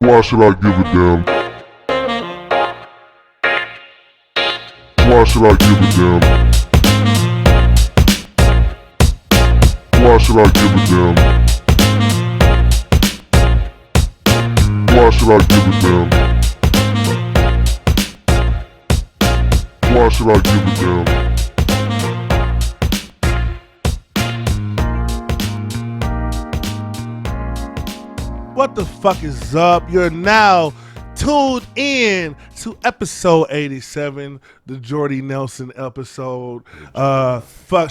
Why should I give a damn? Why should I give a damn? Why should I give a damn? Why should I give a damn? Why should I give a damn? What the fuck is up? You're now tuned in to episode 87, the Jordy Nelson episode. Shout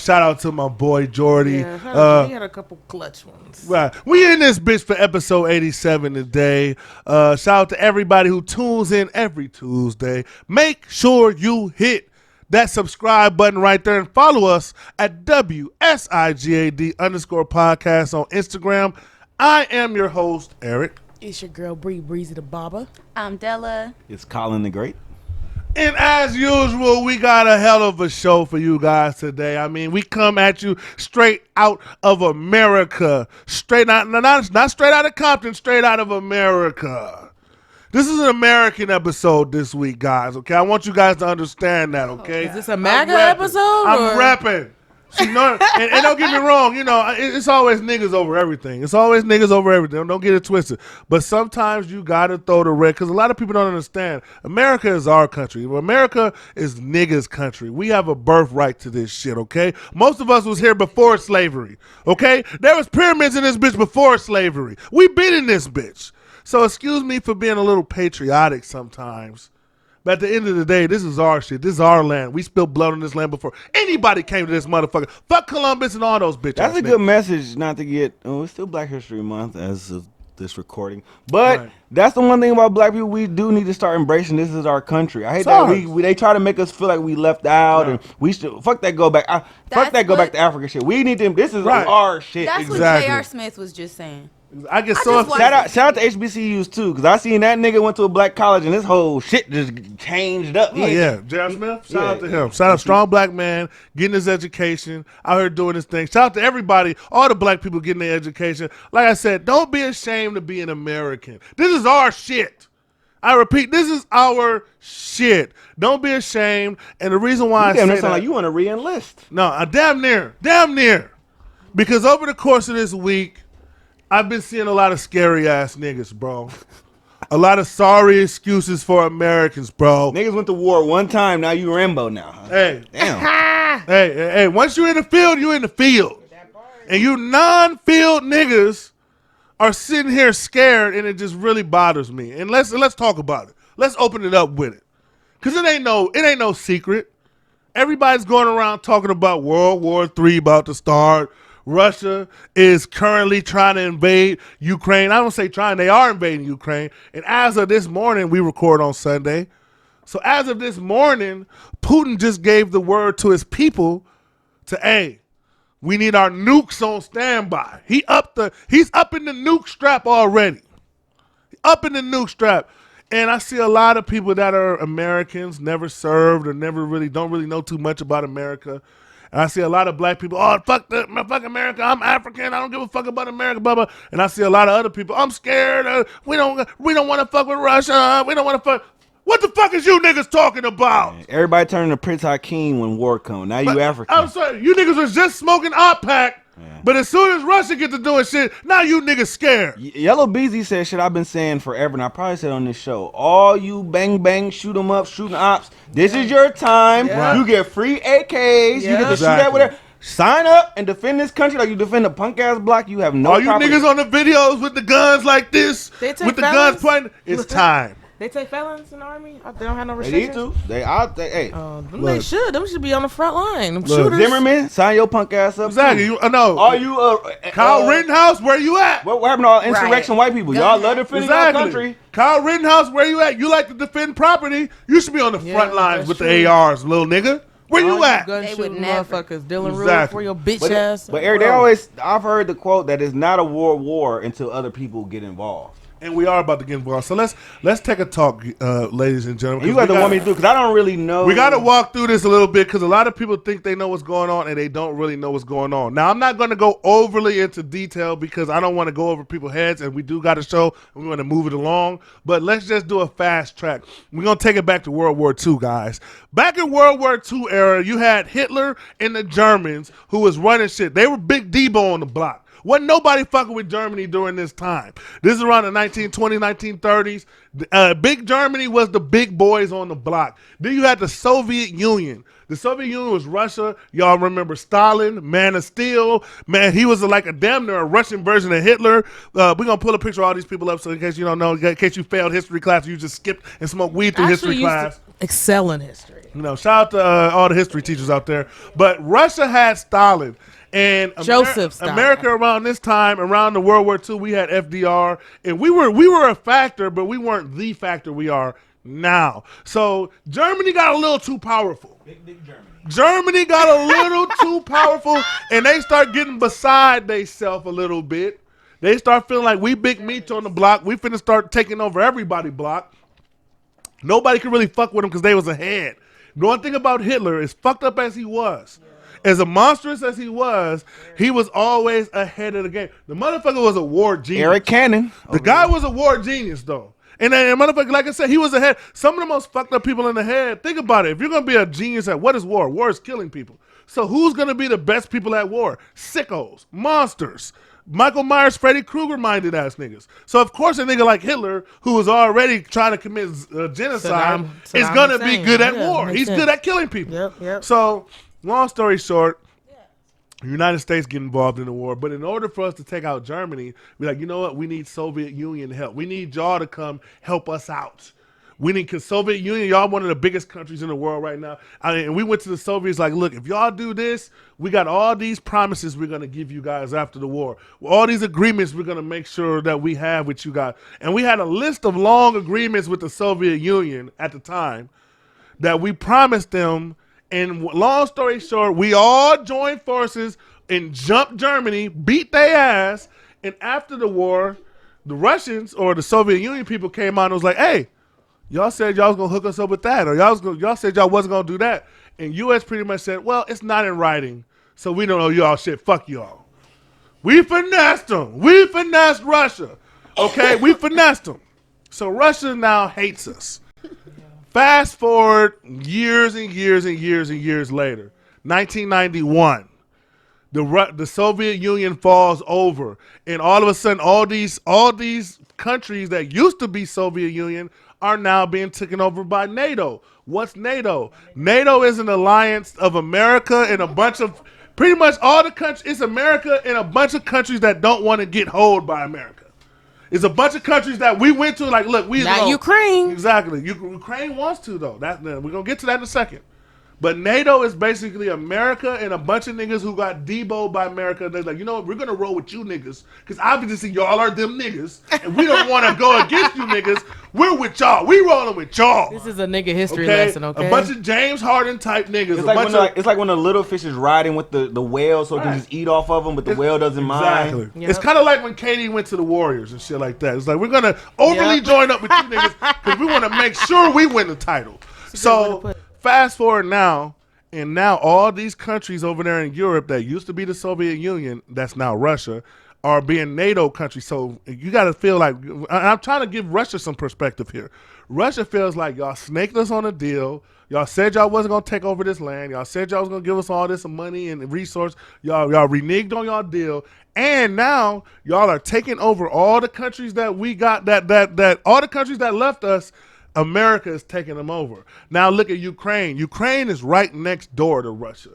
out to my boy Jordy. Yeah, he had a couple clutch ones. Right. We in this bitch for episode 87 today. Shout out to everybody who tunes in every Tuesday. Make sure you hit that subscribe button right there and follow us at WSIGAD _podcast on Instagram. I am your host, Eric. It's your girl, Breezy the Baba. I'm Della. It's Colin the Great. And as usual, we got a hell of a show for you guys today. I mean, we come at you straight out of America. Straight out, not straight out of Compton, straight out of America. This is an American episode this week, guys, okay? I want you guys to understand that, okay? Is this a MAGA episode? I'm rapping. See, no, and don't get me wrong, you know, it's always niggas over everything. It's always niggas over everything. Don't get it twisted. But sometimes you got to throw the red, because a lot of people don't understand. America is our country. America is niggas' country. We have a birthright to this shit, okay? Most of us was here before slavery, okay? There was pyramids in this bitch before slavery. We been in this bitch. So excuse me for being a little patriotic sometimes. But at the end of the day, this is our shit. This is our land. We spilled blood on this land before anybody came to this motherfucker. Fuck Columbus and all those bitches. That's a good message not to get. Oh, it's still Black History Month as of this recording. But that's the one thing about black people. We do need to start embracing this is our country. I hate that they try to make us feel like we left out and we should fuck that go back. Fuck that go back to Africa shit. We need them. This is our shit. That's what J.R. Smith was just saying. I get so upset. Shout out to HBCUs too, because I seen that nigga went to a black college and this whole shit just changed up. Oh yeah, J.R. Smith. Shout out to him. Shout out strong black man getting his education out here doing his thing. Shout out to everybody, all the black people getting their education. Like I said, don't be ashamed to be an American. This is our shit. I repeat, this is our shit. Don't be ashamed. And the reason why I say that, like you want to re-enlist. No, damn near, because over the course of this week, I've been seeing a lot of scary ass niggas, bro. A lot of sorry excuses for Americans, bro. Niggas went to war one time, now you Rambo now. Huh? Hey. Damn. hey, once you're in the field, you're in the field. And you non-field niggas are sitting here scared, and it just really bothers me. And let's talk about it. Let's open it up with it. Cause it ain't no secret. Everybody's going around talking about World War III about to start. Russia is currently trying to invade Ukraine. I don't say trying, they are invading Ukraine. And as of this morning, we record on Sunday. So as of this morning, Putin just gave the word to his people to, hey, we need our nukes on standby. He's up in the nuke strap already. Up in the nuke strap. And I see a lot of people that are Americans, never served or don't really know too much about America. And I see a lot of black people, fuck America, I'm African, I don't give a fuck about America, blah, blah. And I see a lot of other people, I'm scared, we don't want to fuck with Russia, we don't want to fuck. What the fuck is you niggas talking about? Everybody turning to Prince Hakeem when war comes. Now you African. I'm sorry, you niggas was just smoking Op-Pack. Yeah. But as soon as Russia get to doing shit, now you niggas scared. Yellow Beezy said shit I've been saying forever, and I probably said on this show. All you bang, shoot 'em up, shooting ops, this is your time. Yeah. You get free AKs. You get to shoot at whatever. Sign up and defend this country like you defend a punk-ass block. You have no All you niggas on the videos with the guns like this, with the guns pointing, it's time. They take felons in the army? They don't have no restrictions? They need to. Hey. They should. Them should be on the front line. Them shooters. Zimmerman, sign your punk ass up. Exactly. No. Are you Kyle Rittenhouse, where you at? What happened to all insurrection white people? Y'all love defending our country. Kyle Rittenhouse, where you at? You like to defend property. You should be on the front lines with the ARs, little nigga. Where you at? Gun shooting motherfuckers. Dylan Rule for your bitch ass. But Eric, I've heard the quote that it's not a war until other people get involved. And we are about to get involved. So let's take a talk, ladies and gentlemen. You got to want me to do because I don't really know. We got to walk through this a little bit because a lot of people think they know what's going on and they don't really know what's going on. Now, I'm not going to go overly into detail because I don't want to go over people's heads, and we do got a show and we want to move it along. But let's just do a fast track. We're going to take it back to World War II, guys. Back in World War II era, you had Hitler and the Germans who was running shit. They were Big Debo on the block. Wasn't nobody fucking with Germany during this time. This is around the 1920s, 1930s. Big Germany was the big boys on the block. Then you had the Soviet Union. The Soviet Union was Russia. Y'all remember Stalin, Man of Steel. Man, he was like a damn near a Russian version of Hitler. We're going to pull a picture of all these people up so in case you don't know, in case you failed history class, you just skipped and smoked weed through history class. Excel in history. You know, shout out to all the history teachers out there. But Russia had Stalin. And America around this time, around the World War II, we had FDR, and we were a factor, but we weren't the factor we are now. So Germany got a little too powerful. Big Germany. Germany got a little too powerful, and they start getting beside themselves a little bit. They start feeling like we big meat on the block. We finna start taking over everybody block. Nobody could really fuck with them because they was ahead. The one thing about Hitler, is fucked up as he was, as a monstrous as he was always ahead of the game. The motherfucker was a war genius. Eric Cannon. The guy was a war genius, though. And then, motherfucker, like I said, he was ahead. Some of the most fucked up people in the head. Think about it. If you're going to be a genius at what is war? War is killing people. So who's going to be the best people at war? Sickos, monsters, Michael Myers, Freddy Krueger minded ass niggas. So of course a nigga like Hitler, who was already trying to commit genocide, is going to be good at war. He's good at killing people. Yep. So long story short, the United States get involved in the war, but in order for us to take out Germany, we're like, you know what? We need Soviet Union help. We need y'all to come help us out. We need, because Soviet Union, y'all one of the biggest countries in the world right now. And we went to the Soviets like, look, if y'all do this, we got all these promises we're going to give you guys after the war. All these agreements we're going to make sure that we have with you guys. And we had a list of long agreements with the Soviet Union at the time that we promised them. And long story short, we all joined forces and jumped Germany, beat their ass. And after the war, the Russians or the Soviet Union people came out and was like, hey, y'all said y'all was going to hook us up with that. Or y'all said y'all wasn't going to do that. And U.S. pretty much said, well, it's not in writing, so we don't know y'all shit. Fuck y'all. We finessed them. We finessed Russia. Okay? We finessed them. So Russia now hates us. Fast forward years and years and years and years later, 1991, the Soviet Union falls over, and all of a sudden, all these countries that used to be Soviet Union are now being taken over by NATO. What's NATO? NATO is an alliance of America and a bunch of pretty much all the countries. It's America and a bunch of countries that don't want to get holed by America. It's a bunch of countries that we went to, like, look, we not Ukraine. Exactly. Ukraine wants to, though. We're going to get to that in a second. But NATO is basically America and a bunch of niggas who got deboed by America. They're like, you know what, we're going to roll with you niggas because obviously y'all are them niggas, and we don't want to go against you niggas. We're with y'all. We rolling with y'all. This is a nigga history lesson, okay? A bunch of James Harden type niggas. It's like when a little fish is riding with the whale so it can just eat off of them, but the whale doesn't mind. Yep. It's kind of like when Katie went to the Warriors and shit like that. It's like, we're going to overly join up with you niggas because we want to make sure we win the title. So fast forward now, and now all these countries over there in Europe that used to be the Soviet Union, that's now Russia, are being NATO countries. So you got to feel like, I'm trying to give Russia some perspective here. Russia feels like y'all snaked us on a deal. Y'all said y'all wasn't going to take over this land. Y'all said y'all was going to give us all this money and resource. Y'all reneged on y'all deal. And now y'all are taking over all the countries that we got, that all the countries that left us. America is taking them over. Now look at Ukraine. Ukraine is right next door to Russia.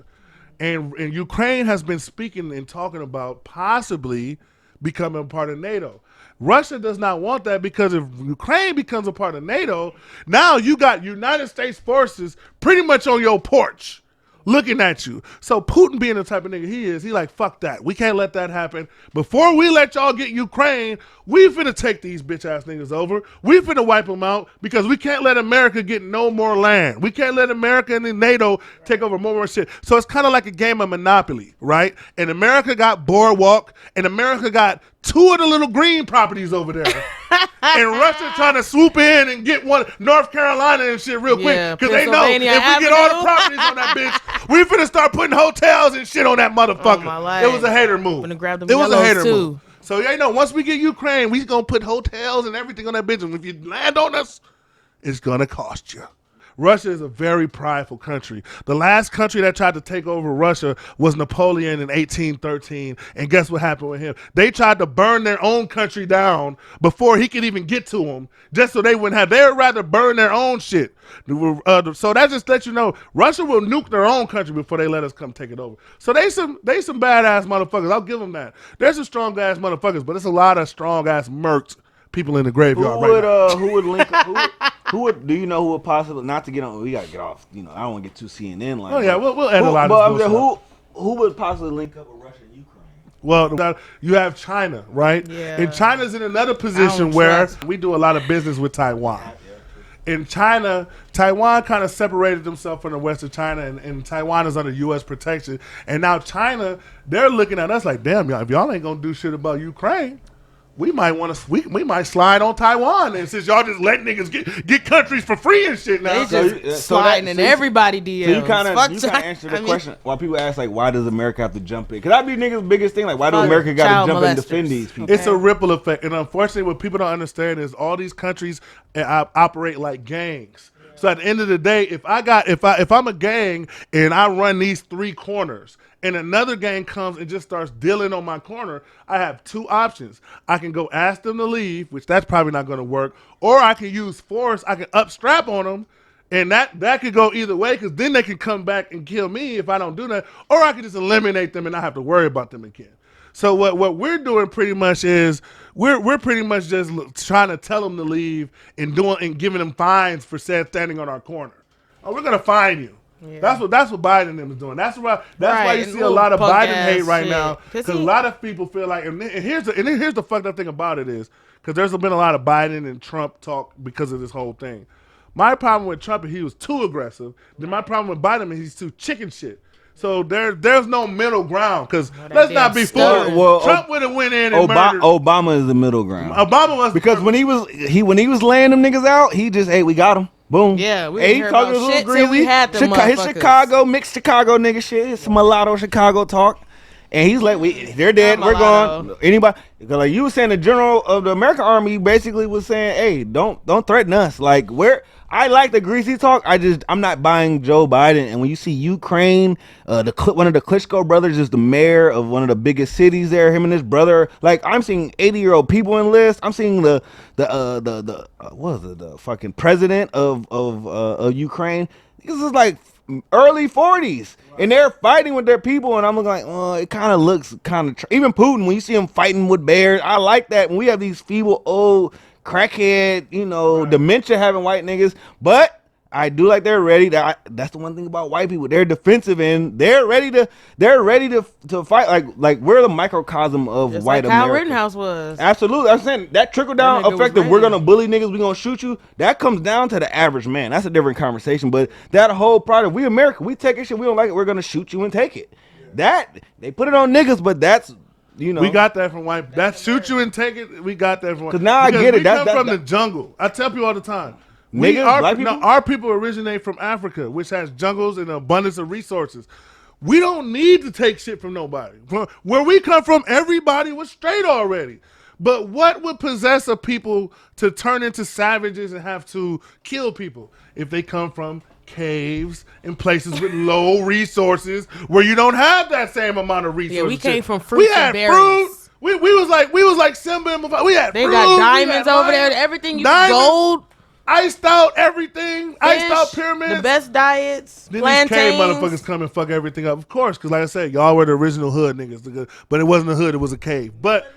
And Ukraine has been speaking and talking about possibly becoming a part of NATO. Russia does not want that because if Ukraine becomes a part of NATO, now you got United States forces pretty much on your porch looking at you. So Putin being the type of nigga he is, he like, fuck that. We can't let that happen. Before we let y'all get Ukraine, we finna take these bitch ass niggas over. We finna wipe them out because we can't let America get no more land. We can't let America and then NATO take over more shit. So it's kind of like a game of Monopoly, right? And America got Boardwalk, and America got 2 of the little green properties over there. And Russia trying to swoop in and get one, North Carolina and shit real quick. Because they know if we get all the properties on that bitch, we finna start putting hotels and shit on that motherfucker. It was a hater move. It was a hater move. So you know, once we get Ukraine, we gonna put hotels and everything on that bitch. And if you land on us, it's gonna cost you. Russia is a very prideful country. The last country that tried to take over Russia was Napoleon in 1813. And guess what happened with him? They tried to burn their own country down before he could even get to them, just so they wouldn't have. They would rather burn their own shit. So that just lets you know Russia will nuke their own country before they let us come take it over. So they some badass motherfuckers. I'll give them that. There's some strong ass motherfuckers, but it's a lot of strong ass mercs people in the graveyard right now. Who would link up? Who would? Do you know who would possibly? Not to get on. We gotta get off. You know, I don't want to get too CNN like. Oh yeah, we'll add a lot of this. Who would possibly link up with Russia and Ukraine? Well, you have China, right? Yeah. And China's in another position where we do a lot of business with Taiwan. In China, Taiwan kind of separated themselves from the rest of China, and Taiwan is under U.S. protection. And now China, they're looking at us like, damn, y'all, if y'all ain't gonna do shit about Ukraine, we might want to. We might slide on Taiwan, and since y'all just let niggas get countries for free and shit now, they just sliding in everybody DMs. So you kind of answer the question why people ask like, why does America have to jump in? Because that'd be niggas' biggest thing. Like, why do America got to jump in and defend these people? It's a ripple effect, and unfortunately, what people don't understand is all these countries operate like gangs. So at the end of the day, if I'm a gang and I run these 3 corners, and another gang comes and just starts dealing on my corner, I have 2 options. I can go ask them to leave, which that's probably not going to work, or I can use force. I can upstrap on them, and that could go either way, because then they can come back and kill me if I don't do that, or I can just eliminate them and not have to worry about them again. So what we're doing pretty much is we're pretty much just trying to tell them to leave and giving them fines for standing on our corner. Oh, we're gonna fine you. Yeah. That's what Biden and them is doing. That's why you see a lot of Biden hate right now, because a lot of people feel like, and here's the fucked up thing about it is, because there's been a lot of Biden and Trump talk because of this whole thing. My problem with Trump is he was too aggressive. Then my problem with Biden is he's too chicken shit. So there's no middle ground, because let's not be fooled. Well, Trump would have went in and murdered. Obama is the middle ground. Obama was, because when he was laying them niggas out, he just, hey, we got them. Boom. Yeah, we didn't hear about shit till we had them his Chicago, mixed Chicago nigga shit. It's some mulatto Chicago talk. And he's like, they're dead. We're gone. Anybody, like you were saying, the general of the American Army basically was saying, hey, don't threaten us. Like, I like the greasy talk. I'm not buying Joe Biden. And when you see Ukraine, one of the Klitschko brothers is the mayor of one of the biggest cities there. Him and his brother. Like, I'm seeing 80-year-old people enlist. I'm seeing the fucking president of Ukraine. This is like early 40s, and they're fighting with their people, and I'm looking like, oh, it kind of looks kind of even Putin, when you see him fighting with bears, I like that. When we have these feeble old crackhead, dementia having white niggas, but I do like they're ready. That's the one thing about white people. They're defensive and they're ready to fight. Like we're the microcosm of just white like America. Kyle Rittenhouse was. Absolutely. I'm saying that trickle down effect of we're gonna bully niggas, we're gonna shoot you. That comes down to the average man. That's a different conversation. But that whole product, we America, we take it shit. We don't like it. We're gonna shoot you and take it. That they put it on niggas, but that's. We got that from white. That shoot you and take it. We got that from white. Because now I get it. We come from the jungle. I tell people all the time. Our people originate from Africa, which has jungles and an abundance of resources. We don't need to take shit from nobody. Where we come from, everybody was straight already. But what would possess a people to turn into savages and have to kill people? If they come from caves and places with low resources where you don't have that same amount of resources. Yeah, we came from fruits and berries. Fruit. We was like Simba and Mufasa. We had they fruit. Got diamonds over there. Everything gold. Iced out everything. Fish, iced out pyramids. The best diets. Then plantains. These cave motherfuckers come and fuck everything up. Of course, because like I said, y'all were the original hood niggas. But it wasn't a hood, it was a cave. But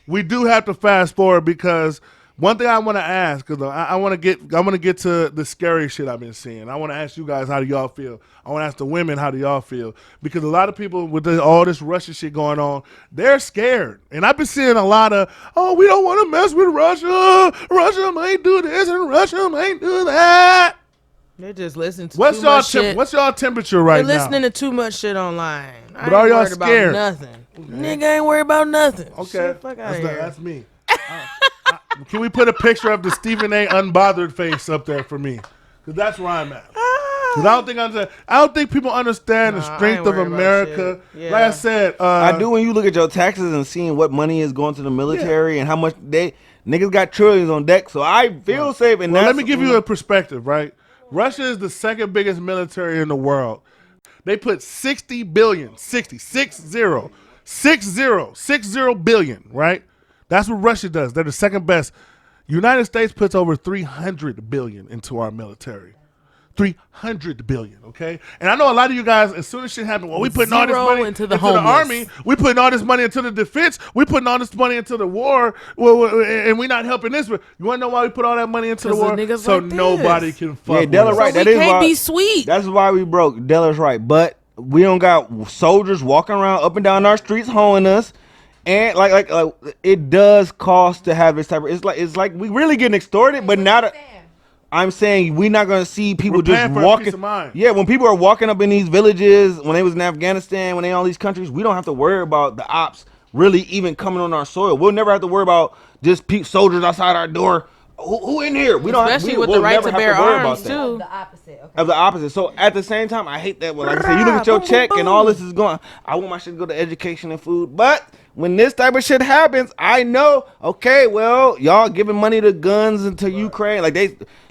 we do have to fast forward, because one thing I want to ask, because I want to get to the scary shit I've been seeing. I want to ask you guys, how do y'all feel? I want to ask the women, how do y'all feel? Because a lot of people with all this Russia shit going on, they're scared. And I've been seeing a lot of, we don't want to mess with Russia. Russia might do this and Russia might do that. They just listen to What's too much shit. What's y'all temperature right They're now? listening to too much shit online. But are y'all worried scared? about nothing. Nigga ain't worried about nothing. Okay, Shit, fuck out here. that's me. Can we put a picture of the Stephen A. unbothered face up there for me? Because that's where I'm at. Because I don't think people understand the strength of America. Yeah. Like I said, I do when you look at your taxes and seeing what money is going to the military and how much niggas got trillions on deck. So I feel safe. And let me give you a perspective, right? Russia is the second biggest military in the world. They put 60 billion, 60 billion, right? That's what Russia does. They're the second best. United States puts over 300 billion into our military. 300 billion, okay? And I know a lot of you guys, as soon as shit happened, well, we putting all this money into the army, we putting all this money into the defense, we putting all this money into the war, and we not helping this. You want to know why we put all that money into the war? So like nobody can fuck with Della's us. right. So that we can't be sweet. That's why we broke. Della's right. But we don't got soldiers walking around up and down our streets hoeing us. And like it does cost to have this type of. It's like we really getting extorted, but now that I'm saying we're not gonna see people just walking. Yeah, when people are walking up in these villages, when they was in Afghanistan, when they in all these countries, we don't have to worry about the ops really even coming on our soil. We'll never have to worry about just soldiers outside our door. Who in here? We don't. Especially with we'll the right never to have bear worry arms about that. too. The opposite. Okay. Of the opposite. So at the same time, I hate that. Well, like I said, you look at your check and all this is going. I want my shit to go to education and food, but when this type of shit happens, I know. Okay, well, y'all giving money to guns and to Ukraine,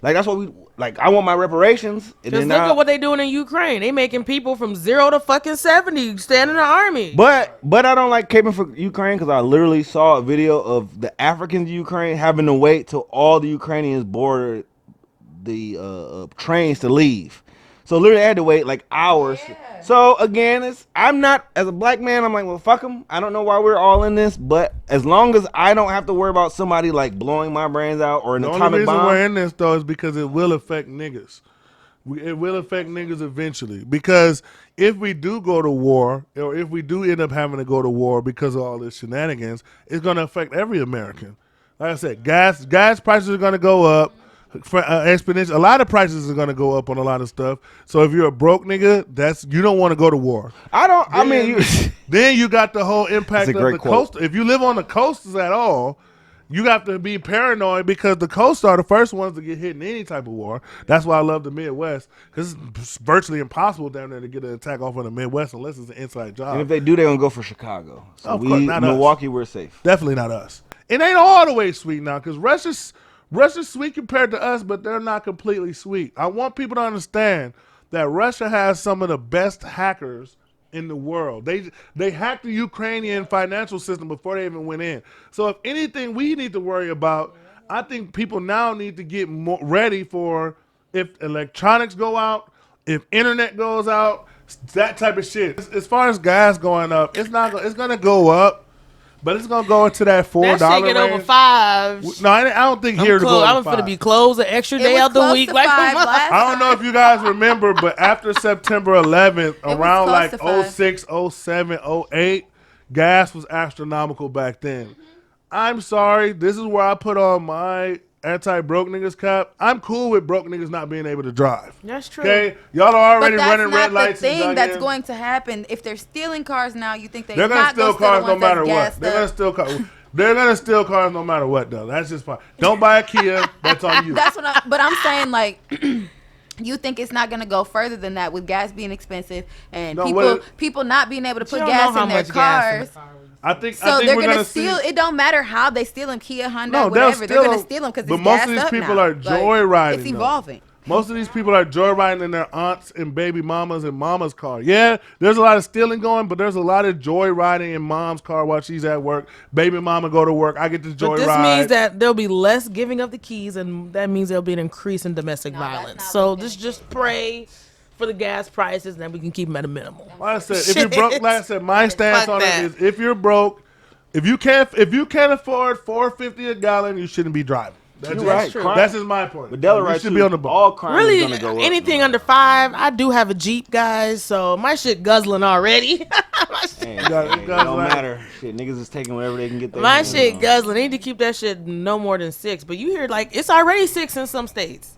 that's what we like. I want my reparations. Just look at what they doing in Ukraine. They making people from 0 to fucking 70 stand in the army. But I don't like caping for Ukraine because I literally saw a video of the Africans in Ukraine having to wait till all the Ukrainians boarded the trains to leave. So literally I had to wait like hours. Yeah. So again, I'm not, as a black man, I'm like, well, fuck them. I don't know why we're all in this, but as long as I don't have to worry about somebody like blowing my brains out or an atomic bomb. The only reason we're in this though is because it will affect niggas. It will affect niggas eventually. Because if we do go to war, or if we do end up having to go to war because of all this shenanigans, it's going to affect every American. Like I said, gas prices are going to go up. Exponential. A lot of prices are going to go up on a lot of stuff. So if you're a broke nigga, you don't want to go to war. Then you got the whole impact of the coast. If you live on the coasts at all, you have to be paranoid because the coasts are the first ones to get hit in any type of war. That's why I love the Midwest, because it's virtually impossible down there to get an attack off on the Midwest unless it's an inside job. And if they do, they're going to go for Chicago. So of course, not Milwaukee, us. We're safe. Definitely not us. It ain't all the way sweet now because Russia's sweet compared to us, but they're not completely sweet. I want people to understand that Russia has some of the best hackers in the world. They hacked the Ukrainian financial system before they even went in. So if anything we need to worry about, I think people now need to get more ready for if electronics go out, if internet goes out, that type of shit. As far as gas going up, it's going to go up. But it's gonna go into that $4 that shit get range. over $5. No, I don't think here to go. I'm gonna be closed an extra day out the week. Like I don't know if you guys remember, but after September 11th, around like 06, 07, 08, gas was astronomical back then. I'm sorry, this is where I put on my anti-broke niggas cap. I'm cool with broke niggas not being able to drive. That's true. Okay, y'all are already running red lights. But that's not the thing that's going to happen. If they're stealing cars now, you think they're gonna steal cars no matter what. They're gonna steal cars. They're gonna steal cars no matter what, though. That's just fine. Don't buy a Kia. That's on you. But I'm saying, like, you think it's not gonna go further than that with gas being expensive and people not being able to put gas in their cars. I think they're gonna steal. It don't matter how they steal them, Kia, Honda, whatever. They're gonna steal them because it's most of these people are joyriding. It's evolving. Most of these people are joyriding in their aunts and baby mamas and mama's car. Yeah, there's a lot of stealing going, but there's a lot of joyriding in mom's car while she's at work. Baby mama go to work. I get to joyride. But this means that there'll be less giving of the keys, and that means there'll be an increase in domestic violence. So just pray for the gas prices, and then we can keep them at a minimum. Like I said, if you're broke, like I said, my stance on it is if you're broke, if you can't afford $4.50 a gallon, you shouldn't be driving. That's right. That's just my point. But Della should be on the boat. All crime really, is gonna go up, anything under 5. I do have a Jeep, guys, so my shit guzzling already. It don't matter. Shit, niggas is taking whatever they can get. My shit guzzling. They need to keep that shit no more than 6. But you hear like it's already 6 in some states.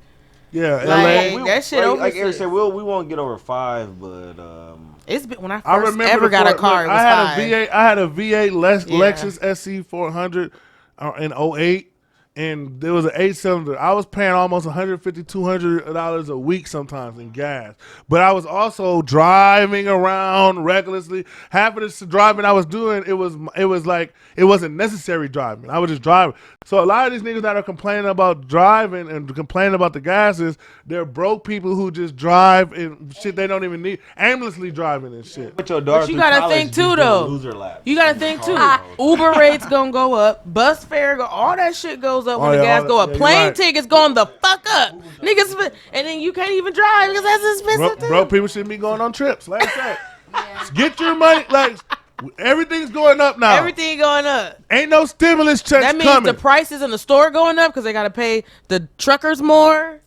Yeah, Like, LA. that shit over. Like Eric said, we won't get over 5, but it's been, when I I first remember ever got a car, it was 5. I had a V8 Lexus SC400 in '08. And there was an 8-cylinder. I was paying almost $150, $200 a week sometimes in gas. But I was also driving around recklessly. Half of this driving I was doing, it was like it wasn't necessary driving. I was just driving. So a lot of these niggas that are complaining about driving and complaining about the gases, they're broke people who just drive and shit they don't even need, aimlessly driving and shit. But you gotta think too, though. You gotta think too. Uber rates gonna go up. Bus fare, all that shit goes up when the gas go up. Plane tickets going the fuck up, niggas, and then you can't even drive because that's expensive too. Broke people shouldn't be going on trips. Like I said, get your money. Like everything's going up now. Everything going up. Ain't no stimulus checks That means coming. the prices in the store going up because they gotta pay the truckers more.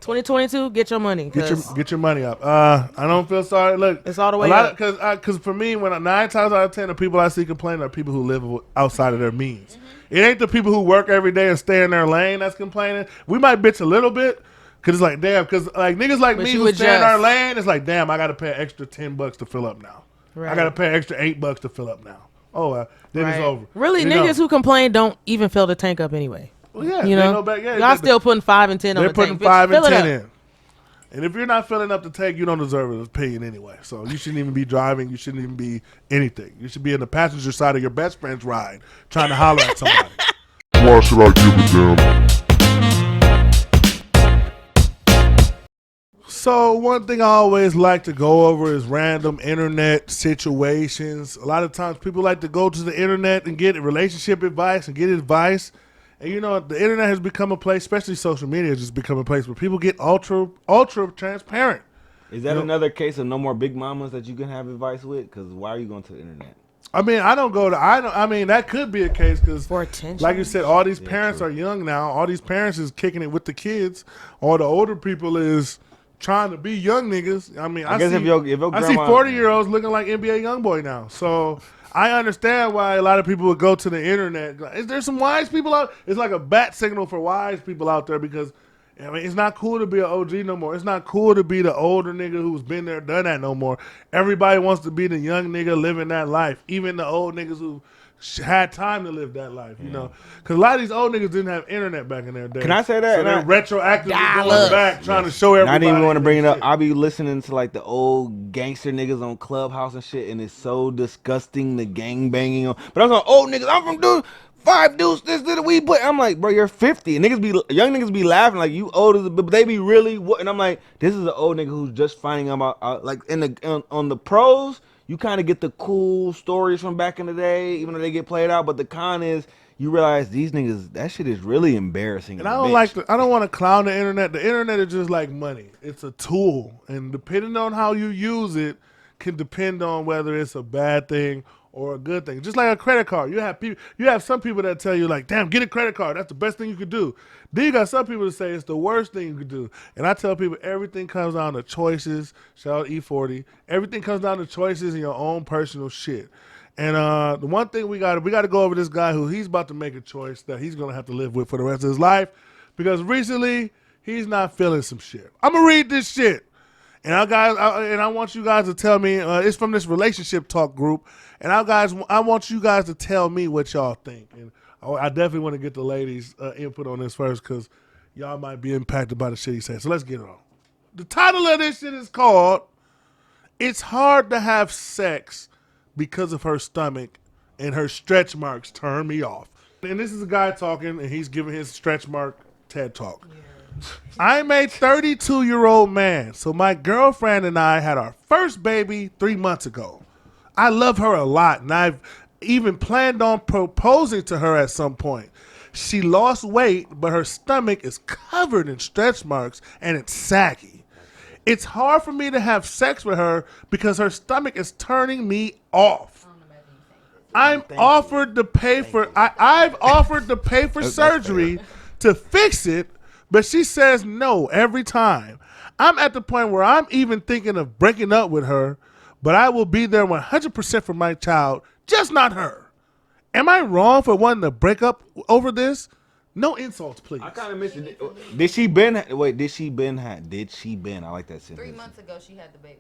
2022, get your money. Get your money up. I don't feel sorry. Look, it's all the way up. Because for me, 9 times out of 10, the people I see complaining are people who live outside of their means. It ain't the people who work every day and stay in their lane that's complaining. We might bitch a little bit because it's like, damn, because like niggas like me who stay in our lane, it's like, damn, I got to pay an extra $10 to fill up now. Right. I got to pay an extra $8 to fill up now. Oh, then it's over. Really, niggas who complain don't even fill the tank up anyway. Well, yeah, you know, y'all still putting 5 and 10 on the tank. They're putting 5 and 10 in. And if you're not filling up the tank, you don't deserve an opinion anyway. So you shouldn't even be driving. You shouldn't even be anything. You should be in the passenger side of your best friend's ride trying to holler at somebody. Why should I give a damn? So one thing I always like to go over is random internet situations. A lot of times people like to go to the internet and get relationship advice and get advice. And you know, the internet has become a place, especially social media has just become a place where people get ultra transparent. Is that another case of no more big mamas that you can have advice with? Because why are you going to the internet? I mean, I mean, that could be a case because, for attention, like you said, all these parents are young now. All these parents is kicking it with the kids. All the older people is trying to be young niggas. I mean, I guess see, if your grandma, I see 40-year-olds looking like NBA YoungBoy now. So I understand why a lot of people would go to the internet. Is there some wise people out? It's like a bat signal for wise people out there because, I mean, it's not cool to be an OG no more. It's not cool to be the older nigga who's been there, done that no more. Everybody wants to be the young nigga living that life. Even the old niggas who had time to live that life, you know. Because a lot of these old niggas didn't have internet back in their day. Can I say that? So they're retroactively going back, trying to show everybody. I didn't even want to bring it up. I be listening to like the old gangster niggas on Clubhouse and shit, and it's so disgusting, the gang banging on. But I'm like, old niggas, I'm from dude. 5 dudes, this little weed, but I'm like, bro, you're 50. And young niggas be laughing like you older, but they be really what? And I'm like, this is an old nigga who's just finding out like on the pros. You kind of get the cool stories from back in the day, even though they get played out. But the con is, you realize these niggas, that shit is really embarrassing. And I don't want to clown the internet. The internet is just like money. It's a tool, and depending on how you use it, can depend on whether it's a bad thing or a good thing. Just like a credit card. You have some people that tell you like, damn, get a credit card. That's the best thing you could do. Then you got some people that say it's the worst thing you could do. And I tell people everything comes down to choices. Shout out E40. Everything comes down to choices and your own personal shit. And the one thing we got to go over this guy who he's about to make a choice that he's going to have to live with for the rest of his life because recently he's not feeling some shit. I'm going to read this shit. And I want you guys to tell me, it's from this relationship talk group, and I want you guys to tell me what y'all think. And I definitely want to get the ladies' input on this first because y'all might be impacted by the shit he said. So let's get it on. The title of this shit is called, It's Hard to Have Sex Because of Her Stomach and Her Stretch Marks Turn Me Off. And this is a guy talking, and he's giving his stretch mark TED Talk. Yeah. I'm a 32-year-old man, so my girlfriend and I had our first baby 3 months ago. I love her a lot, and I've even planned on proposing to her at some point. She lost weight, but her stomach is covered in stretch marks, and it's saggy. It's hard for me to have sex with her because her stomach is turning me off. I've offered to pay for surgery to fix it, but she says no every time. I'm at the point where I'm even thinking of breaking up with her, but I will be there 100% for my child, just not her. Am I wrong for wanting to break up over this? No insults, please. I kind of missed it. Did she been? Wait, did she been? I like that sentence. 3 months ago, she had the baby.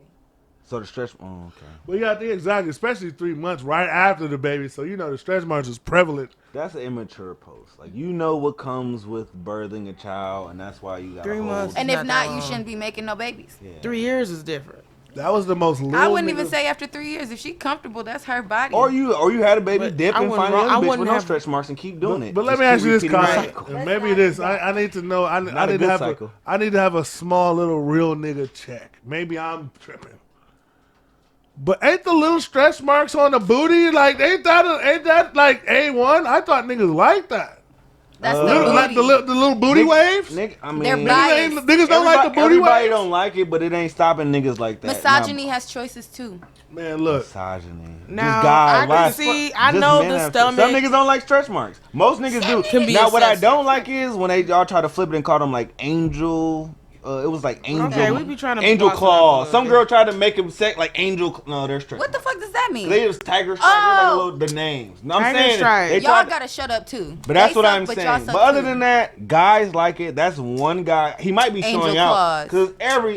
So the stretch. Oh, okay. Well, yeah, I think exactly, especially 3 months right after the baby. So the stretch marks is prevalent. That's an immature post. Like what comes with birthing a child, and that's why you got 3 months. And if not, you shouldn't be making no babies. Yeah. 3 years is different. That was the most. I wouldn't even say after 3 years. If she's comfortable, that's her body. Or you had a baby, dip and find another bitch with no have- stretch marks and keep doing it. But let Just me ask keep you this, repeating the Kai. cycle. And maybe this. I need to know. I need to have cycle. I need to have a small little real nigga check. Maybe I'm tripping. But ain't the little stretch marks on the booty like ain't that like A1? I thought niggas liked that. That's the Like booty. the little booty waves. I mean, They're biased. Niggas don't like the booty everybody waves. don't like it, but it ain't stopping niggas like that. Misogyny has choices too. Man, look. Misogyny. Now, guys, I can why- see. I just know men the have- stomach. Some niggas don't like stretch marks. Most niggas do. Can be Now, what I excessive. don't like is when y'all try to flip it and call them like angel. It was like angel. Okay, we be trying to angel boss it claw. up. Some girl tried to make him say like angel. No, they're stretch. What the fuck does that mean? They just tiger stripe. Oh. Like the names. No, I'm Tiger saying stripe. they Y'all tried. gotta shut up too. But that's They what suck, I'm but saying. y'all But suck other too. than that, guys like it. That's one guy. He might be Angel showing claws. out because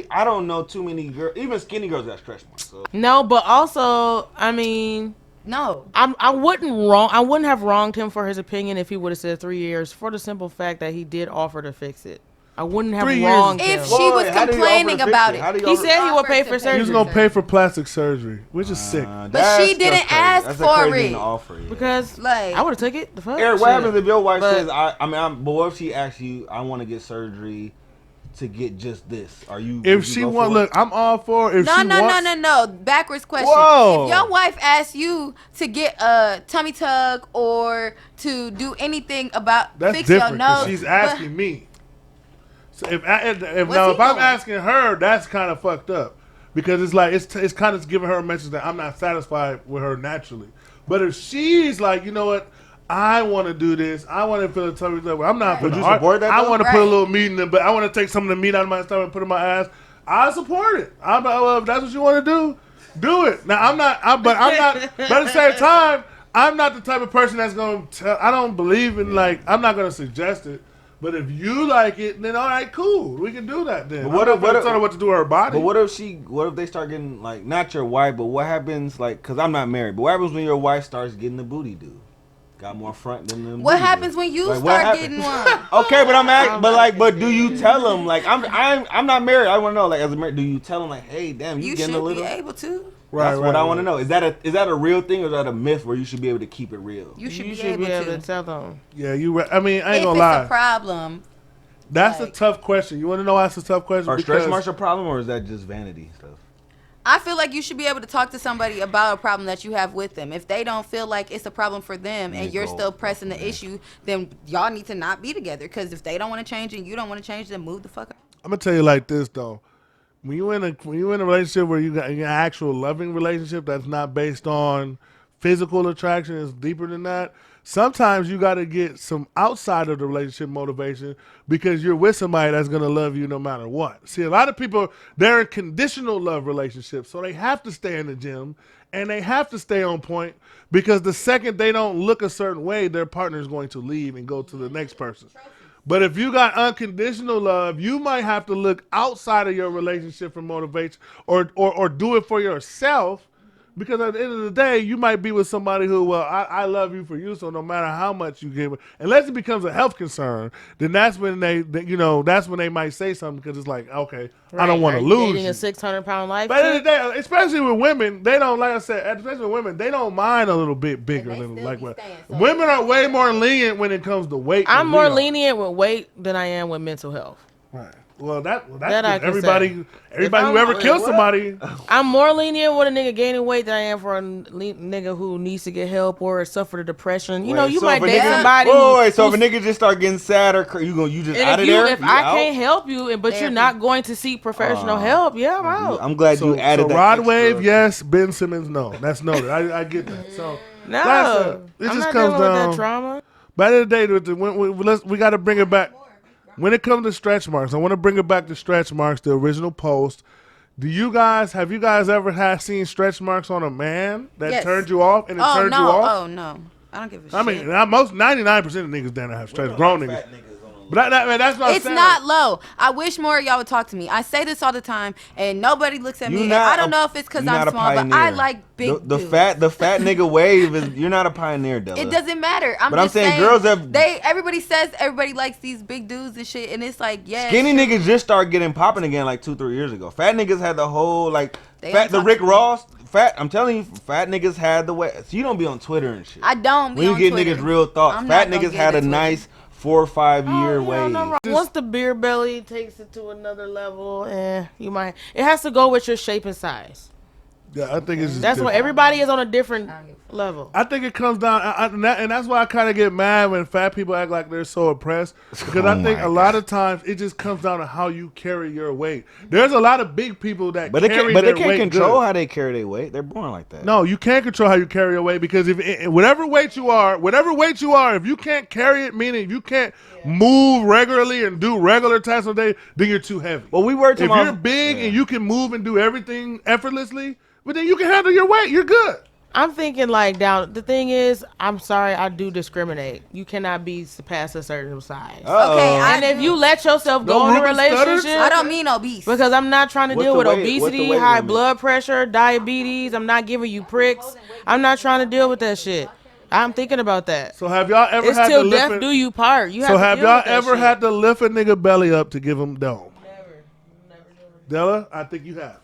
I don't know too many girls. Even skinny girls got stretch marks. So. No, but also, I mean, No. I wouldn't have wronged him for his opinion if he would have said 3 years, for the simple fact that he did offer to fix it. I wouldn't have 3 years. wronged him. If she was How did he complaining offer to about fix it. How did He said he would pay for Offered to He was surgery. gonna pay for plastic surgery, which is sick. But she didn't ask That's for a crazy it. thing to offer, yeah. Because Like- I would have took it. The fuck? Eric, what Shit. happens if your wife But- says, but what if she asks you, I want to get surgery to get just this? Are you? If would you she go want, for it? look, I'm all for. If No, she no, wants, no, no, no. Backwards question. Whoa. If your wife asks you to get a tummy tuck or to do anything about That's fix your different because nose, she's but- asking me. So if What's I'm he doing? asking her, that's kind of fucked up because it's like it's kind of giving her a message that I'm not satisfied with her naturally. But if she's like, you know what, I want to do this, I want to feel a tummy tuck. I'm not. Would gonna you support that, I though? want to put a Right. little meat in it, but I want to take some of the meat out of my stomach and put it in my ass. I support it. I'm like, well, if that's what you want to do it. Now I'm not. But at the same time, I'm not the type of person that's gonna tell. I don't believe in I'm not gonna suggest it. But if you like it, then all right, cool. We can do that then. But what I'm if- not gonna tell her what to do with her body. But what if they start getting like not your wife, but what happens because I'm not married, but what happens when your wife starts getting the booty do? Got more front than them. What booty happens do? when you Like, what start happens? getting one? Okay, but I'm asking, but do you tell them I'm not married? I want to know as a married, do you tell them hey, damn, you You getting should a little? be able to. That's what I want to right. know. Is that a real thing or is that a myth where you should be able to keep it real? You should, You be, should able be able to. to tell them. Yeah, I mean, I ain't If gonna it's lie. a problem, That's a like- tough question. You want to know why it's a tough question? Are stretch Because marks a problem or is that just vanity stuff? I feel like you should be able to talk to somebody about a problem that you have with them. If they don't feel like it's a problem for them and you're still pressing the issue, then y'all need to not be together. Because if they don't want to change and you don't want to change, then move the fuck out. I'm gonna tell you like this though. When you in a relationship where you got an actual loving relationship that's not based on physical attraction, it's deeper than that. Sometimes you got to get some outside of the relationship motivation because you're with somebody that's going to love you no matter what. See, a lot of people, they're in conditional love relationships, so they have to stay in the gym and they have to stay on point because the second they don't look a certain way, their partner is going to leave and go to the next person. But if you got unconditional love, you might have to look outside of your relationship for motivation or do it for yourself. Because at the end of the day, you might be with somebody who, I love you for you, so no matter how much you give, unless it becomes a health concern, then that's when that's when they might say something because it's like, okay, I don't want to lose Dating you. a 600-pound life. But at the end of the day, especially with women, they don't, like I said, especially with women, they don't mind a little bit bigger And they than still like be what. staying, so- Women are way more lenient when it comes to weight. I'm than more we are. lenient with weight than I am with mental health. Right. Well, that's That I can everybody. say. Everybody If who I'm- ever killed what? somebody. I'm more lenient with a nigga gaining weight than I am for a nigga who needs to get help or suffer depression. You know, you so might if a date nigga- somebody. Wait, so if a who's- nigga just start getting sad or you just and out if of there? if You I out? can't help you, but you're Therapy. not going to seek professional help, yeah, I'm out. I'm glad So, you added so that. Rod extra- Wave, yes. Ben Simmons, no. That's noted. I get that. So No, like I said, it I'm just not comes dealing with down. that trauma. By the end of the day, we got to bring it back. When it comes to stretch marks, I want to bring it back to stretch marks, the original post. Have you guys ever seen stretch marks on a man that Yes. turned you off and it Oh turned no! you off? Oh no! I don't give a shit. I mean, most 99% of niggas down there have straight grown niggas. But that's what I'm it's saying. not low. I wish more of y'all would talk to me. I say this all the time, and nobody looks at me. And I don't know if it's because I'm small, but I like big dudes. The fat nigga wave is you're not a pioneer, Della. It doesn't matter. I'm saying girls have everybody says everybody likes these big dudes and shit, and it's like skinny niggas just start getting popping again like 2-3 years ago. Fat niggas had the whole the Rick Ross. I'm telling you, fat niggas had the way. So you don't be on Twitter and shit. I don't. When you get niggas real thoughts, fat niggas had a nice 4 or 5 year wave. Once the beer belly takes it to another level, you might. It has to go with your shape and size. Yeah, I think it's just that's what everybody is on a different level. I think it comes down, and that's why I kind of get mad when fat people act like they're so oppressed. Because I think a lot of times it just comes down to how you carry your weight. There's a lot of big people that carry their weight. But they can't control how they carry their weight. They're born like that. No, you can't control how you carry your weight because if whatever weight you are, if you can't carry it, meaning you can't move regularly and do regular tasks all day, then you're too heavy. Well, if you're big and you can move and do everything effortlessly, but then you can handle your weight, you're good. I'm thinking the thing is, I'm sorry, I do discriminate. You cannot be past a certain size. Okay, and if you let yourself go in a relationship, I don't mean obese. Because I'm not trying to deal with obesity, high blood pressure, diabetes. I'm not giving you pricks. I'm not trying to deal with that shit. I'm thinking about that. So have y'all ever had till to death do you part? So have y'all ever had to lift a nigga belly up to give him dome? Never. Della, I think you have.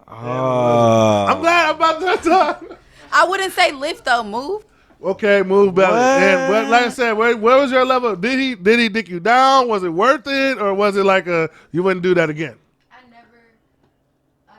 I'm glad I'm about that time. I wouldn't say lift though. Move. Okay, move belly. And like I said, where was your level? Did he dick you down? Was it worth it, or was it like you wouldn't do that again? I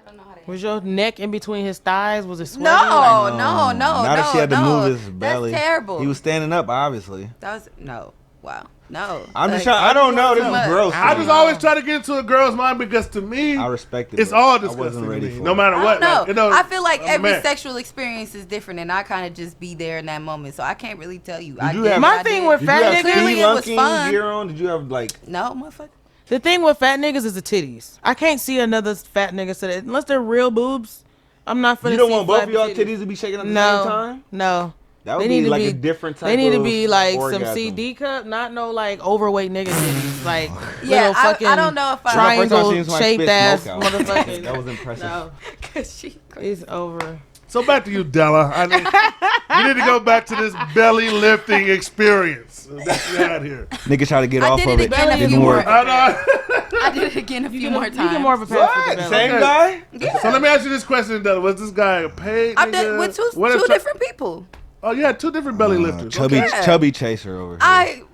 don't know how to. Was your neck in between his thighs? Was it sweaty? No. Not if she had to move his belly. That's terrible. He was standing up, obviously. That was no. Wow. No. I'm just trying. I don't know. This is gross. I just always try to get into a girl's mind because to me, I respect it. It's all disgusting to me, no matter what. No, I feel like every sexual experience is different, and I kind of just be there in that moment, so I can't really tell you. My thing with fat niggas, clearly it was fun. Gear on? Did you have no, motherfucker? The thing with fat niggas is the titties. I can't see another fat nigga say that unless they're real boobs. I'm not finna. You don't want both of y'all titties to be shaking at the same time? No. That would be like a different type of They need to be like orgasm. some CD cup, not no like overweight nigga titties. Like yeah, little fucking I don't know if I triangle shaped ass motherfucking. That was impressive. No, it's over. So back to you, Della. We need to go back to this belly lifting experience that you had here. Niggas try to get off of it. Didn't work. I did it again a few more times. You get more of a pass with the belly. Same guy? Yeah. So let me ask you this question, Della. Was this guy a paid? I've done with two different people. Oh, you had two different belly lifters. Chubby chaser over here.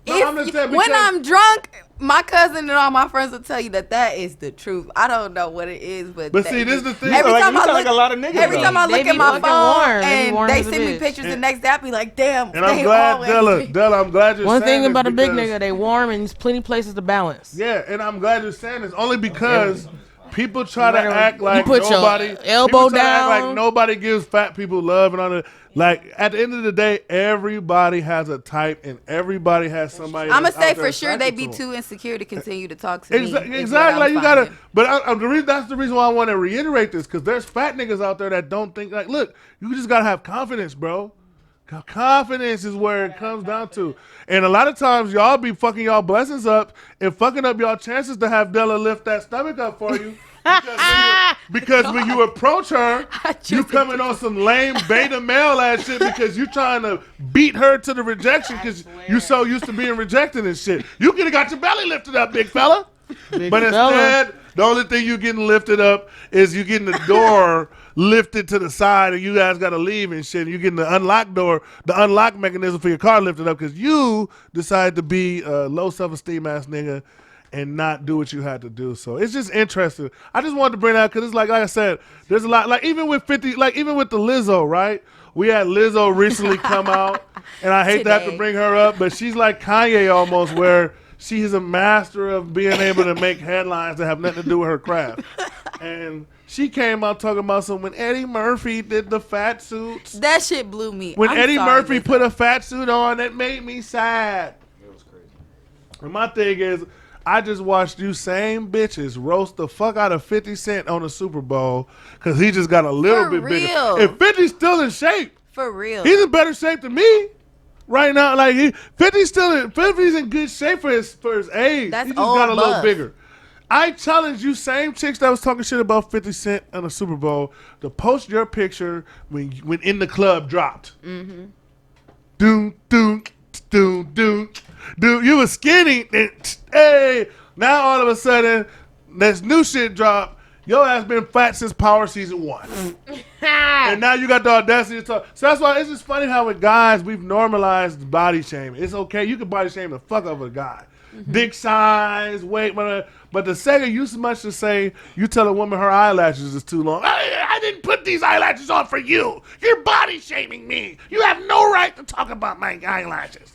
When I'm drunk, my cousin and all my friends will tell you that is the truth. I don't know what it is, but see, this is the thing. Every time I look, a lot of niggas, every time I look at my phone and they send me bitch. pictures the next day, I be like, damn. And I'm glad, Della, I'm glad you're saying One thing this about a big nigga, they warm and there's plenty places to balance. Yeah, and I'm glad you're saying this only because people try to act like put nobody your elbow down. Act like nobody gives fat people love and all that. Like at the end of the day, everybody has a type and everybody has somebody. I'm gonna say for sure they be too insecure to continue to talk to me. Exactly, like you gotta. But that's the reason why I want to reiterate this because there's fat niggas out there that don't think like, look, you just gotta have confidence, bro. Confidence is where it comes down to. And a lot of times y'all be fucking y'all blessings up and fucking up y'all chances to have Della lift that stomach up for you. Because when you approach her, you coming on some lame beta male ass shit because you trying to beat her to the rejection because you so used to being rejected and shit. You could have got your belly lifted up, big fella. But instead, the only thing you getting lifted up is you getting the door lifted to the side and you guys got to leave and shit. You getting the unlock door, the unlock mechanism for your car lifted up because you decided to be a low self-esteem ass nigga and not do what you had to do. So it's just interesting. I just wanted to bring that because it's like I said, there's a lot, like even with the Lizzo, right? We had Lizzo recently come out and I hate to have to bring her up, but she's like Kanye almost where she is a master of being able to make headlines that have nothing to do with her craft. And she came out talking about when Eddie Murphy did the fat suits. That shit blew me. When Eddie Murphy put a fat suit on, it made me sad. It was crazy. And my thing is, I just watched you same bitches roast the fuck out of 50 Cent on the Super Bowl because he just got a little bit bigger. If 50's still in shape. For real. He's in better shape than me right now. Like 50's in good shape for his age. That's he just got a buff. little bigger. I challenge you, same chicks that was talking shit about 50 Cent on the Super Bowl, to post your picture when In the Club dropped. Mm-hmm. Doom, doom, doom, doom, doom. You was skinny. Hey, now all of a sudden, this new shit dropped. Your ass been fat since Power Season 1. And now you got the audacity to talk. So that's why it's just funny how with guys, we've normalized body shaming. It's okay. You can body shame the fuck out of a guy. Mm-hmm. Dick size, weight, but the second you so much to say, you tell a woman her eyelashes is too long. I didn't put these eyelashes on for you. You're body shaming me. You have no right to talk about my eyelashes.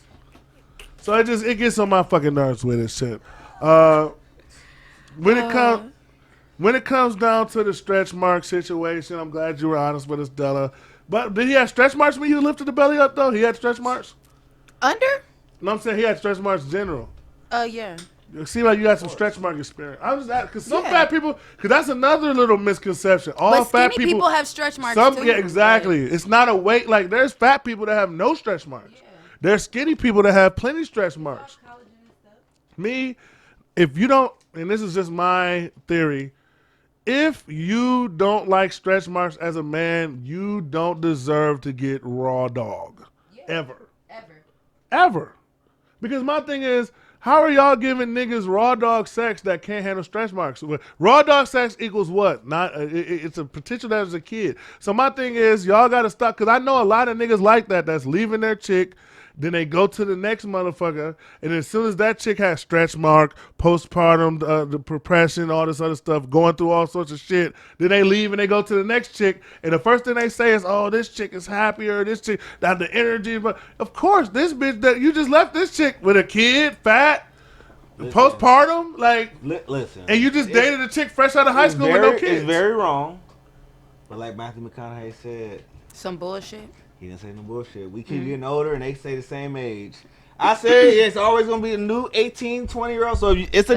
So it gets on my fucking nerves with this shit. When it comes down to the stretch mark situation, I'm glad you were honest with us, Della. But did he have stretch marks when you lifted the belly up, though? He had stretch marks? Under? No, I'm saying he had stretch marks in general. Yeah. It seems like you got some stretch mark experience. I'm just because some fat people, because that's another little misconception. All fat people have stretch marks too. Yeah, exactly. It's not a weight. Like there's fat people that have no stretch marks. Yeah. There's skinny people that have plenty stretch marks. Me, if you don't, and this is just my theory, if you don't like stretch marks as a man, you don't deserve to get raw dog. Yeah. Ever. Because my thing is, how are y'all giving niggas raw dog sex that can't handle stretch marks? Raw dog sex equals what? Not it's a potential that is a kid. So my thing is, y'all got to stop, because I know a lot of niggas like that's leaving their chick. Then they go to the next motherfucker, and as soon as that chick has stretch mark, postpartum, the depression, all this other stuff, going through all sorts of shit, then they leave and they go to the next chick, and the first thing they say is, "Oh, this chick is happier. This chick got the energy." But of course, this bitch that you just left this chick with a kid, fat, postpartum, like, listen, and you just dated a chick fresh out of high school with no kids. It's very wrong. But like Matthew McConaughey said, some bullshit. He didn't say no bullshit. We keep getting older and they stay the same age. I say it's always going to be a new 18, 20-year-old. So it's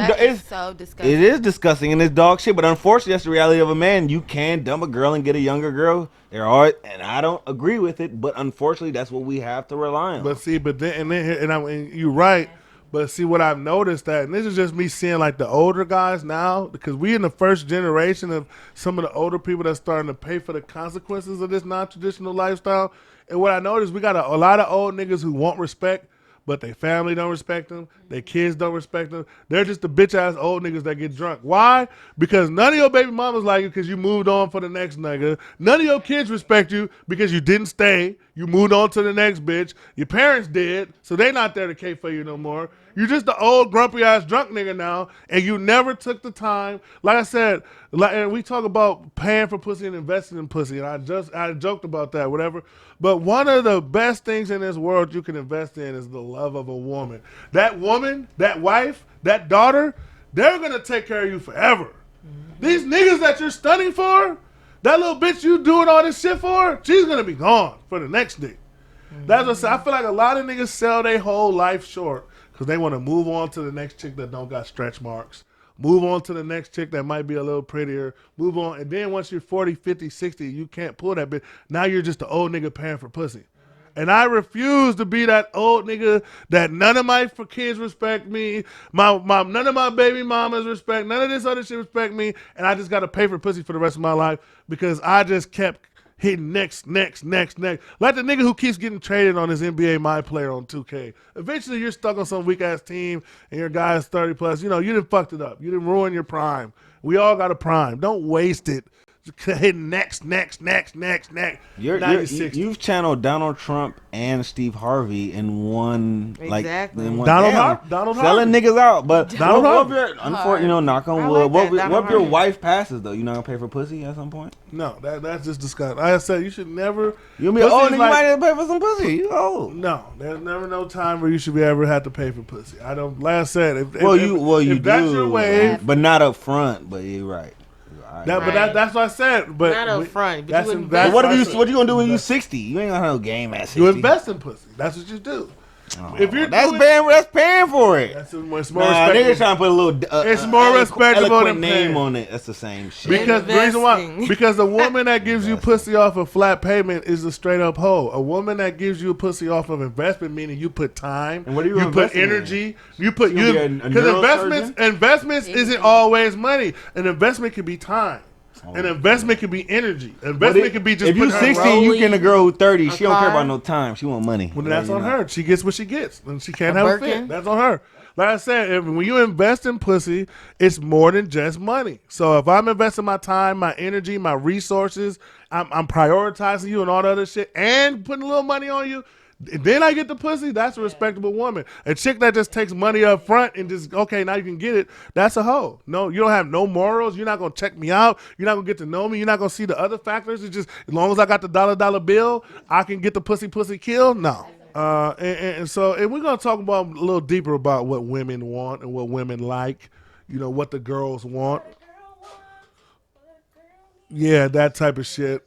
so disgusting. It is disgusting and it's dog shit. But unfortunately, that's the reality of a man. You can dump a girl and get a younger girl. There are, and I don't agree with it. But unfortunately, that's what we have to rely on. But see, and you're right. But see, what I've noticed that, and this is just me seeing like the older guys now, because we in the first generation of some of the older people that's starting to pay for the consequences of this non-traditional lifestyle. And what I noticed, we got a lot of old niggas who want respect, but their family don't respect them. Their kids don't respect them. They're just the bitch-ass old niggas that get drunk. Why? Because none of your baby mamas like you because you moved on for the next nigga. None of your kids respect you because you didn't stay. You moved on to the next bitch. Your parents did, so they not there to care for you no more. You're just the old grumpy-ass drunk nigga now, and you never took the time. Like I said, and we talk about paying for pussy and investing in pussy, and I joked about that, whatever. But one of the best things in this world you can invest in is the love of a woman. That woman, that wife, that daughter, they're going to take care of you forever. Mm-hmm. These niggas that you're stunning for, that little bitch you doing all this shit for, she's going to be gone for the next nigga. Mm-hmm. That's what I say. I feel like a lot of niggas sell their whole life short because they want to move on to the next chick that don't got stretch marks. Move on to the next chick that might be a little prettier. Move on. And then once you're 40, 50, 60, you can't pull that bitch. Now you're just the old nigga paying for pussy. And I refuse to be that old nigga that none of my kids respect me. None of my baby mamas respect. None of this other shit respect me. And I just got to pay for pussy for the rest of my life because I just kept hitting next. Like the nigga who keeps getting traded on his NBA My Player on 2K. Eventually, you're stuck on some weak-ass team, and your guy is 30+. You know, you done fucked it up. You done ruined your prime. We all got a prime. Don't waste it. Hitting next. You've channeled Donald Trump and Steve Harvey in one, exactly. In one Donald selling Harvey. niggas out. But Donald Harvey, knock on wood. What if your wife passes though? You not gonna pay for pussy at some point? No, that's just disgusting. Like I said, you should never. You mean old nigga might have to pay for some pussy? You old. No, there's never no time where you should be ever have to pay for pussy. I don't. Like I said, if that's your way, but not up front. But you're right. That's what I said. But not up front. But what you gonna do when you 60? You ain't gonna have no game at 60. You invest in pussy. That's what you do. If you're that's paying for it. That's more niggas trying to put a little. It's more respectable than name on it. That's the same shit. Because the reason why, because the woman that gives you pussy off of flat payment is a straight up hoe. A woman that gives you pussy off of investment, meaning you put time, and what do you put energy, you put because investments isn't always money. An investment can be time. An investment can be energy. Investment can be just. If you 60, you get a girl who's 30. She don't care about no time. She want money. Well, that's on her. She gets what she gets, and she can't have a fit. That's on her. Like I said, when you invest in pussy, it's more than just money. So if I'm investing my time, my energy, my resources, I'm prioritizing you and all the other shit, and putting a little money on you. Then I get the pussy. That's a respectable woman. A chick that just takes money up front and just, okay, now you can get it. That's a hoe. No, you don't have no morals. You're not going to check me out. You're not going to get to know me. You're not going to see the other factors. It's just, as long as I got the dollar bill, I can get the pussy kill. No. And we're going to talk about a little deeper about what women want and what women like. You know, what the girls want. Yeah, that type of shit.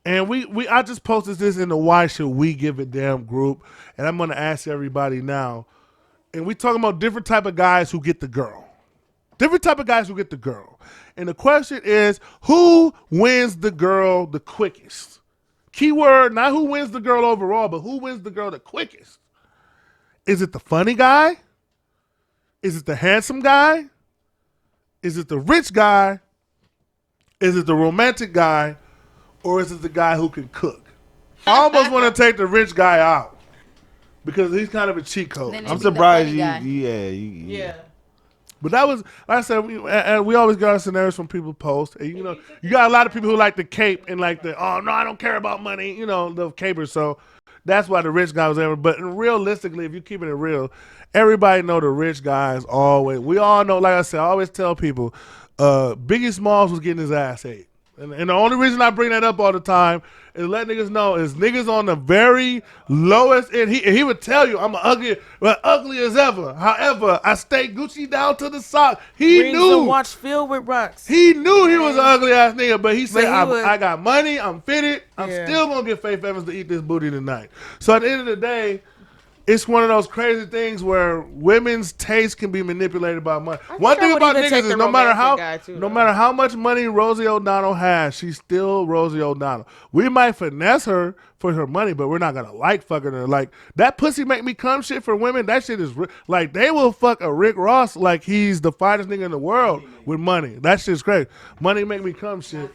And I just posted this in the Why Should We Give a Damn group, and I'm going to ask everybody now. And we talking about different type of guys who get the girl. Different type of guys who get the girl. And the question is, who wins the girl the quickest? Keyword, not who wins the girl overall, but who wins the girl the quickest? Is it the funny guy? Is it the handsome guy? Is it the rich guy? Is it the romantic guy? Or is it the guy who can cook? I almost want to take the rich guy out because he's kind of a cheat code. I'm surprised you. But that was, like I said, we always got our scenarios from people post. And, you know, you got a lot of people who like the cape and like the, oh, no, I don't care about money, you know, the capers. So that's why the rich guy was there. But realistically, if you're keeping it real, everybody know the rich guys always. We all know, like I said, I always tell people, Biggie Smalls was getting his ass ate. And the only reason I bring that up all the time is let niggas know is niggas on the very lowest end. He would tell you I'm ugly as ever. However, I stay Gucci down to the sock. He knew. Watch filled with rocks. He knew he was an ugly ass nigga, but he said I got money. I'm fitted. I'm still gonna get Faith Evans to eat this booty tonight. So at the end of the day, it's one of those crazy things where women's taste can be manipulated by money. One thing about niggas is no matter how much money Rosie O'Donnell has, she's still Rosie O'Donnell. We might finesse her for her money, but we're not gonna like fucking her. Like that pussy make me come shit for women. That shit is like they will fuck a Rick Ross like he's the finest nigga in the world with money. That shit's crazy. Money make me come shit.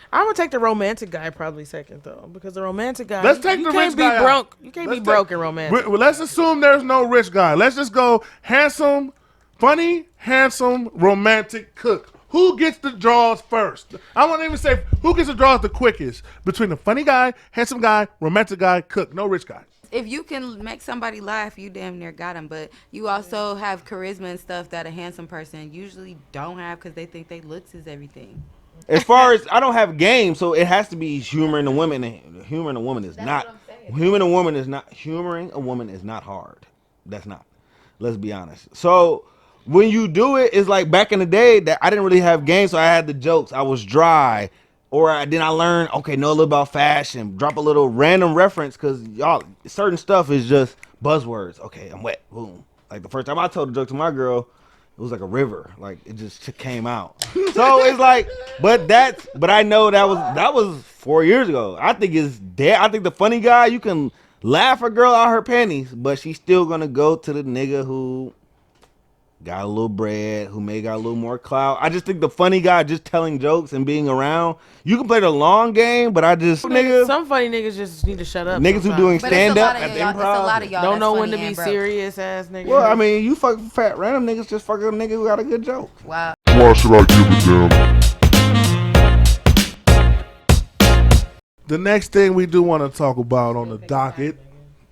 I would take the romantic guy probably second though, because the romantic guy. Let's take the rich guy out. You can't be broke and romantic. Let's assume there's no rich guy. Let's just go handsome, funny, handsome, romantic, cook. Who gets the draws first? I won't even say who gets the draws the quickest between the funny guy, handsome guy, romantic guy, cook. No rich guy. If you can make somebody laugh, you damn near got them. But you also have charisma and stuff that a handsome person usually don't have because they think they looks is everything. As far as I don't have game, so it has to be humoring a woman. Humoring a woman is not. Humoring a woman is not. Humoring a woman is not hard. That's not. Let's be honest. So when you do it, it's like back in the day that I didn't really have game, so I had the jokes. I was dry, or then I learned know a little about fashion, drop a little random reference because y'all certain stuff is just buzzwords. Okay, I'm wet. Boom. Like the first time I told the joke to my girl. It was like a river, like it just came out. So it's like, but I know that was 4 years ago. I think it's dead. I think the funny guy, you can laugh a girl out her panties, but she's still gonna go to the nigga who got a little bread, who may got a little more clout. I just think the funny guy just telling jokes and being around, you can play the long game, but some funny niggas just need to shut up. Niggas who doing stand up at the improv, it's a lot of y'all don't know when to be serious ass niggas. Well, I mean, you fuck fat random niggas just fuck a nigga who got a good joke. Wow. Why should I give a damn? The next thing we do want to talk about on the docket,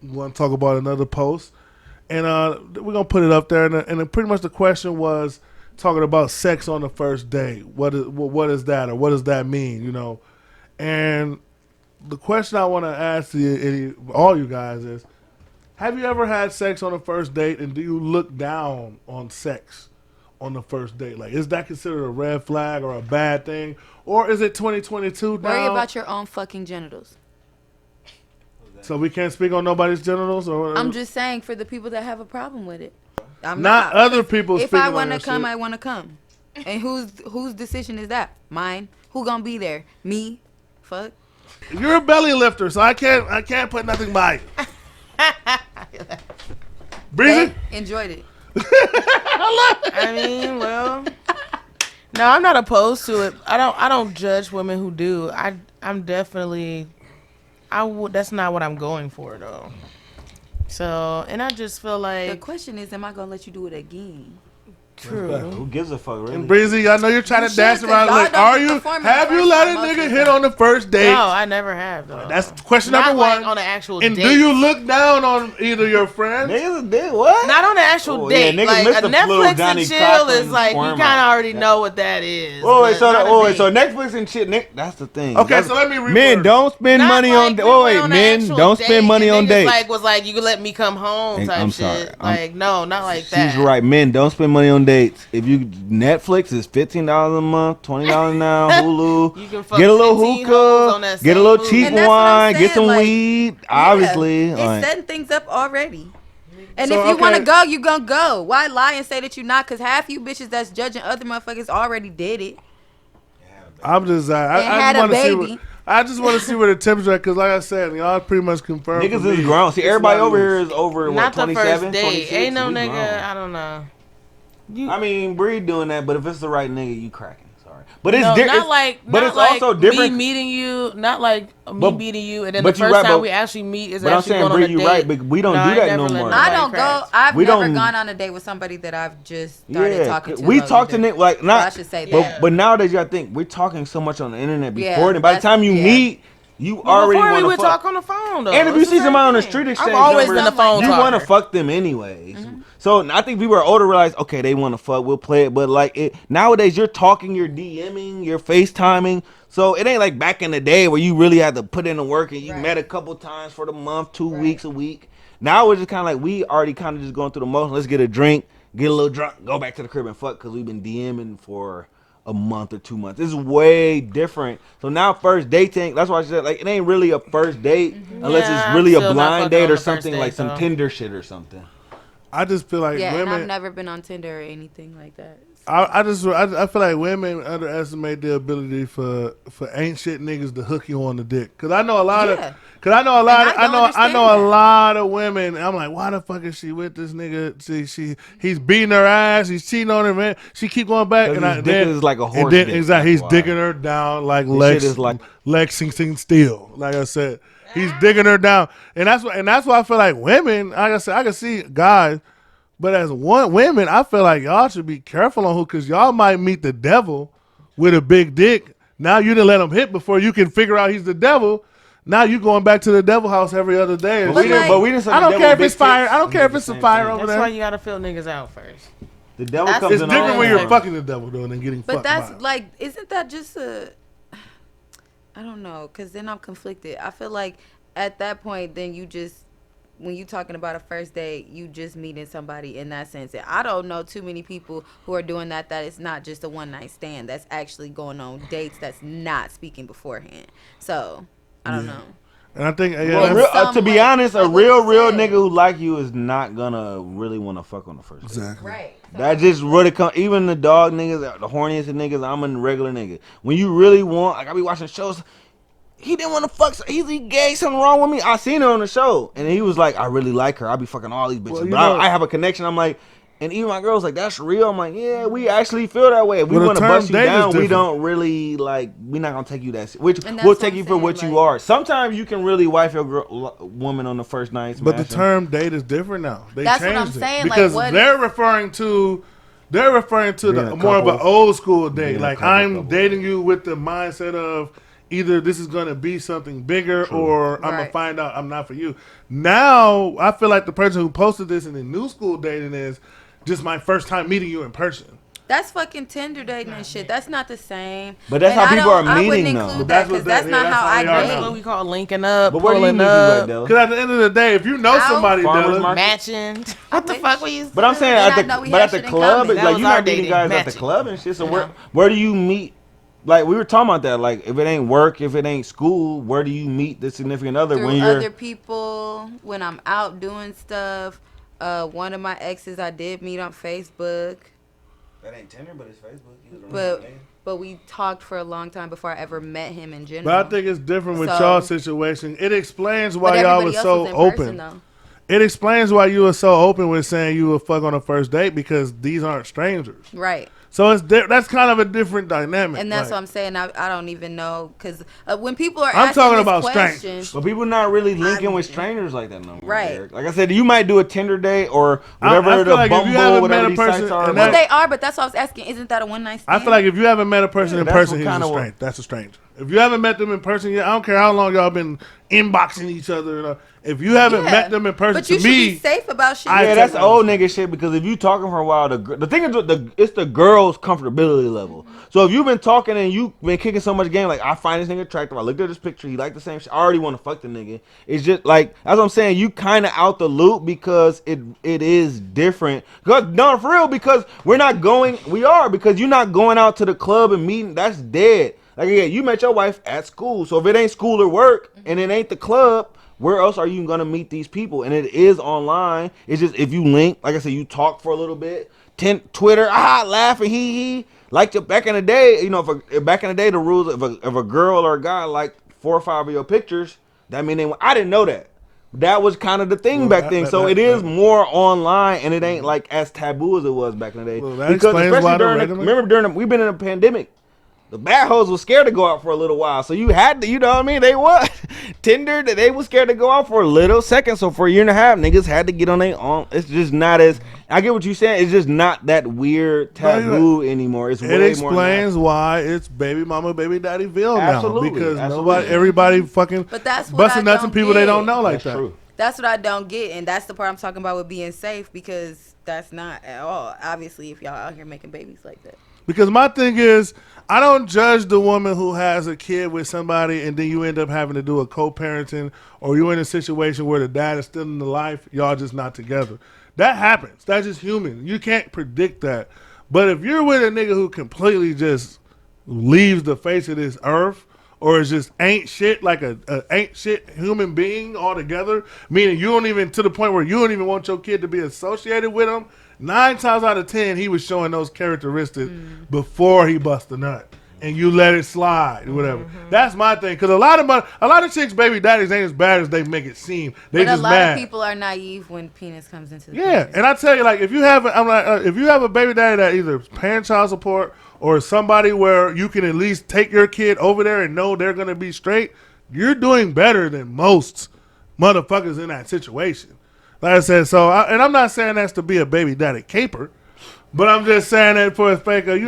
we want to talk about another post. And we're going to put it up there. And pretty much the question was talking about sex on the first date. What is that, or what does that mean, you know? And the question I want to ask all you guys is, have you ever had sex on the first date, and do you look down on sex on the first date? Like, is that considered a red flag or a bad thing? Or is it 2022 now? Worry about your own fucking genitals. So we can't speak on nobody's genitals, or whatever? I'm just saying for the people that have a problem with it. I'm not other people. If speaking I on want to that come, shit. I want to come. And whose decision is that? Mine. Who gonna be there? Me. Fuck. You're a belly lifter, so I can't put nothing by you. Breezy? Enjoyed it. I mean, well, no, I'm not opposed to it. I don't judge women who do. I'm definitely, that's not what I'm going for though. So, and I just feel like The question is, am I gonna let you do it again? true. Who gives a fuck, really? And Breezy, I know you're trying to should, dance 'cause around. y'all Like, don't are get you? the form Have the you first let a time most nigga of the hit time. on the first date? No, I never have though. That's question not number like one. on an actual And date. do you look down on either your friends? Niggas did what? Not on an actual Oh, yeah, date. niggas like missed a the little Netflix Johnny and chill Cochran is like you squirm kind of out. already know what that is. Oh wait, but so not a date. so Netflix and shit, Nick. That's the thing. Okay, That's- so let me reword men it. don't spend Not money like on. we Oh went wait, on an men actual don't date spend money and on niggas dates. was like you can let me come home Hey, type I'm shit. sorry. Like no, not like that. She's right. Men don't spend money on dates. If you Netflix is $15 a month, $20 now. Hulu. You can fuck Get a little 15 hoes on hookah. that Get a same little movie. cheap And that's what I'm wine. Get saying, some like, weed. Obviously, it's like, setting things up already. And So, if you okay. want to go, you gonna go. Why lie and say that you not? Because half you bitches that's judging other motherfuckers already did it. I'm just, I had just a want to see. baby. I just want to see where the temperature at, because like I said, y'all pretty much confirmed. niggas for is me. grown. See, It's everybody not over loose. here is over what, Not the 27, first date. 26? Ain't no We nigga. grown. I don't know. I mean, Bree doing that, but if it's the right nigga, you cracking. Sorry, but it's No, different. not like, but not it's like also different. me meeting you, not like me But- meeting you, and then the but you first right, time but- we actually meet is but I'm actually saying, going on Bree, a you date. right, but we don't No, do I that never no let more. nobody I don't crack. go. I've We never don't- gone on a date with somebody that I've just started talking to. we though, talk to either. Nick like So not. I should say but, that. but nowadays, you gotta think we're talking so much on the internet before, Yeah, and by the that's- time you yeah. meet, you But already before we want would to fuck. talk on the phone though. And if you It's the see same somebody on the thing. street I've exchange always numbers, been a phone you talker. want to fuck them anyways. So I think people are older realize, okay, they want to fuck, we'll play it. But like it nowadays, you're talking, you're DMing, you're FaceTiming. So it ain't like back in the day where you really had to put in the work and you met a couple times for the month, 2 weeks, a week. Now it's just kind of like we already kind of just going through the motion. Let's get a drink, get a little drunk, go back to the crib and fuck because we've been DMing for a month or 2 months. This is way different. So now first dating, that's why I said like it ain't really a first date unless Yeah, it's really I'm a still not blind fucking date on or the first something date, like some though. Tinder shit or something. I just feel like Yeah, and I've women. never been on Tinder or anything like that. I feel like women underestimate their ability for ain't shit niggas to hook you on the dick. Cause I know a lot Yeah. of. Cause I know a lot. And I don't I understand know a that. lot of women. I'm like, why the fuck is she with this nigga? He's beating her ass. He's cheating on her, man. She keep going back, 'Cause and his dick is like a horse And then, dick, exactly, he's that's why. dicking her down like His shit is like- Lexington Steel. Like I said, he's digging her down, and that's why I feel like women. Like I said, I can see guys. But as women, I feel like y'all should be careful on who, because y'all might meet the devil with a big dick. Now you didn't let him hit before you can figure out he's the devil. Now you going back to the devil house every other day. But we didn't say I the don't devil care if big it's fire. tits. I don't care if it's a Same fire thing. over That's why there. you gotta fill niggas out first. The devil That's- comes It's in different all when you're forms. fucking the devil though than getting But fucked that's by him. like, isn't that just a? I don't know, cause then I'm conflicted. I feel like at that point, then you just, when you talking about a first date, you just meeting somebody in that sense. And I don't know too many people who are doing that. That it's not just a one night stand. That's actually going on dates. That's not speaking beforehand. So I don't know. And I think Well, that's- to be Some, honest, a like what you real said. nigga who like you is not gonna really want to fuck on the first date. exactly. Right. That just really come. Even the dog niggas, the horniest of niggas, I'm a regular nigga. When you really want, like I be watching shows. He didn't want to fuck. He gay. Something wrong with me. I seen it on the show, and he was like, "I really like her. I be fucking all these bitches, Well, you but know- I have a connection." I'm like, and even my girl's like, "That's real." I'm like, "Yeah, we actually feel that way. If we Well, the want to term bust you date is down, we different. don't really like. We're not gonna take you that. Which And that's we'll what take I'm you for saying, what you like- are. Sometimes you can really wife your woman on the first night. But the smash 'em. term date is different now. They That's what changed I'm it. saying, like, because what they're referring to Being the a more of an couple. old school date. Being a Like couple. I'm dating you with the mindset of either this is going to be something bigger or I'm gonna Right. find out I'm not for you. Now I feel like the person who posted this in the new school dating is just my first time meeting you in person. That's fucking Tinder dating and shit. That's not the same. But that's And how I people don't- are I wouldn't meeting, though. include But that that's because what that's that- not yeah, how that's I how they are That's now. what date. we call linking up, But where do you pulling meet people at, up, though? Because at the end of the day, if you know How? somebody, Farmers Dylan, market? matching. What the fuck we used to But I'm do? saying And I at know we the have the shit in club, common. it's That like was you're our not meeting dating, guys at the matching. club and shit. So Yeah. where do you meet like we were talking about that. Like if it ain't work, if it ain't school, where do you meet the significant other Through when you're other people, when I'm out doing stuff. One of my exes I did meet on Facebook. That ain't Tinder, but it's Facebook. But we talked for a long time before I ever met him in general. But I think it's different with y'all's situation. It explains why y'all was so open. It explains why you were so open with saying you would fuck on a first date because these aren't strangers. Right. So that's kind of a different dynamic. And that's what I'm saying. I don't even know because when people are I'm asking talking this about question, strangers. But people not really linking with strangers like that no more. Right. Derek. Like I said, you might do a Tinder date or whatever the like Bumble, whatever these sites are. Well, they are, but that's what I was asking. Isn't that a one night stand? I feel like if you haven't met a person in person, he's a stranger. That's a stranger. If you haven't met them in person yet, I don't care how long y'all been inboxing each other. If you haven't met them in person, but you should be safe about shit. Yeah, that's old nigga shit because if you talking for a while, the thing is, it's the girl's comfortability level. So if you've been talking and you've been kicking so much game, like I find this nigga attractive, I looked at this picture, he like the same shit, I already want to fuck the nigga. It's just like, that's what I'm saying, you kind of out the loop because it is different. No, for real, because we are, because you're not going out to the club and meeting, that's dead. Like, yeah, you met your wife at school. So if it ain't school or work and it ain't the club, where else are you going to meet these people? And it is online. It's just if you link, like I said, you talk for a little bit. Twitter, laughing, hee. Like back in the day, you know, back in the day, the rules, if a girl or a guy liked 4 or 5 of your pictures, that mean I didn't know that. That was kind of the thing back then. So it is more online and it ain't like as taboo as it was back in the day. Well, that explains why we've been in a pandemic. The bad hoes was scared to go out for a little while. So you had to, you know what I mean? They what? Tinder, they was scared to go out for a little second. So for a year and a half, niggas had to get on their own. It's just not as, I get what you're saying. It's just not that weird taboo anymore. It's way more. It explains why it's baby mama, baby daddyville now. Because everybody fucking busting nuts and people they don't know like that. True. That's what I don't get. And that's the part I'm talking about with being safe because that's not at all. Obviously, if y'all out here making babies like that. Because my thing is, I don't judge the woman who has a kid with somebody and then you end up having to do a co-parenting or you're in a situation where the dad is still in the life, y'all just not together. That happens. That's just human. You can't predict that. But if you're with a nigga who completely just leaves the face of this earth or is just ain't shit, like a ain't shit human being altogether, meaning you don't even, to the point where you don't even want your kid to be associated with him, 9 times out of 10, he was showing those characteristics before he bust a nut, and you let it slide or whatever. That's my thing, because a lot of chicks' baby daddies ain't as bad as they make it seem. They just mad. But a lot of people are naive when penis comes into the picture. And I tell you, like if you have a baby daddy that either is paying child support or somebody where you can at least take your kid over there and know they're gonna be straight, you're doing better than most motherfuckers in that situation. Like I said, and I'm not saying that's to be a baby daddy caper, but I'm just saying that for a fake of,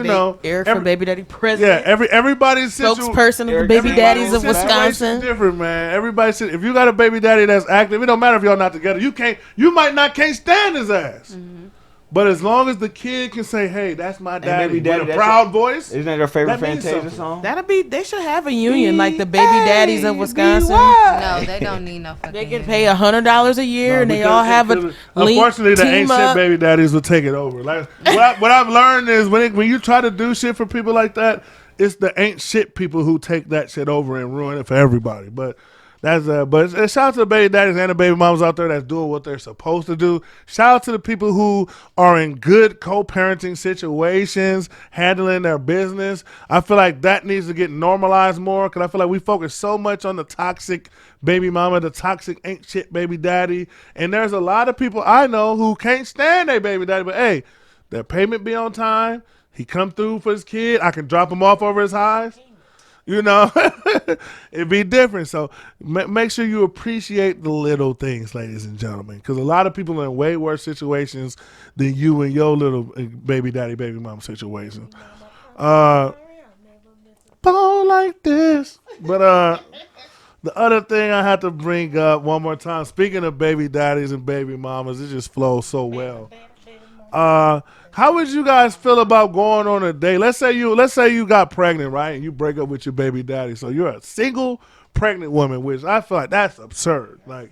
Eric for baby daddy president. Yeah, everybody's spokesperson of the baby daddies of Wisconsin. Different, man. If you got a baby daddy that's active, it don't matter if y'all not together. You might not can't stand his ass. Mm-hmm. But as long as the kid can say, "Hey, that's my daddy," with a proud voice, isn't that your favorite Fantasia song? They should have a union like the baby daddies of Wisconsin. No, they don't need no fucking. They can pay $100 a year, and they all have a. Unfortunately, the ancient baby daddies will take it over. Like what I've learned is when you try to do shit for people like that, it's the ain't shit people who take that shit over and ruin it for everybody. But. But shout out to the baby daddies and the baby mamas out there that's doing what they're supposed to do. Shout out to the people who are in good co-parenting situations, handling their business. I feel like that needs to get normalized more because I feel like we focus so much on the toxic baby mama, the toxic ain't shit baby daddy. And there's a lot of people I know who can't stand their baby daddy, but hey, their payment be on time. He come through for his kid. I can drop him off over his highs. It'd be different. So make sure you appreciate the little things, ladies and gentlemen, because a lot of people are in way worse situations than you and your little baby daddy, baby mom situation. Ball like this. But the other thing I had to bring up one more time, speaking of baby daddies and baby mamas, it just flows so well. How would you guys feel about going on a date? Let's say you got pregnant, right? And you break up with your baby daddy. So you're a single pregnant woman, which I feel like that's absurd. Like,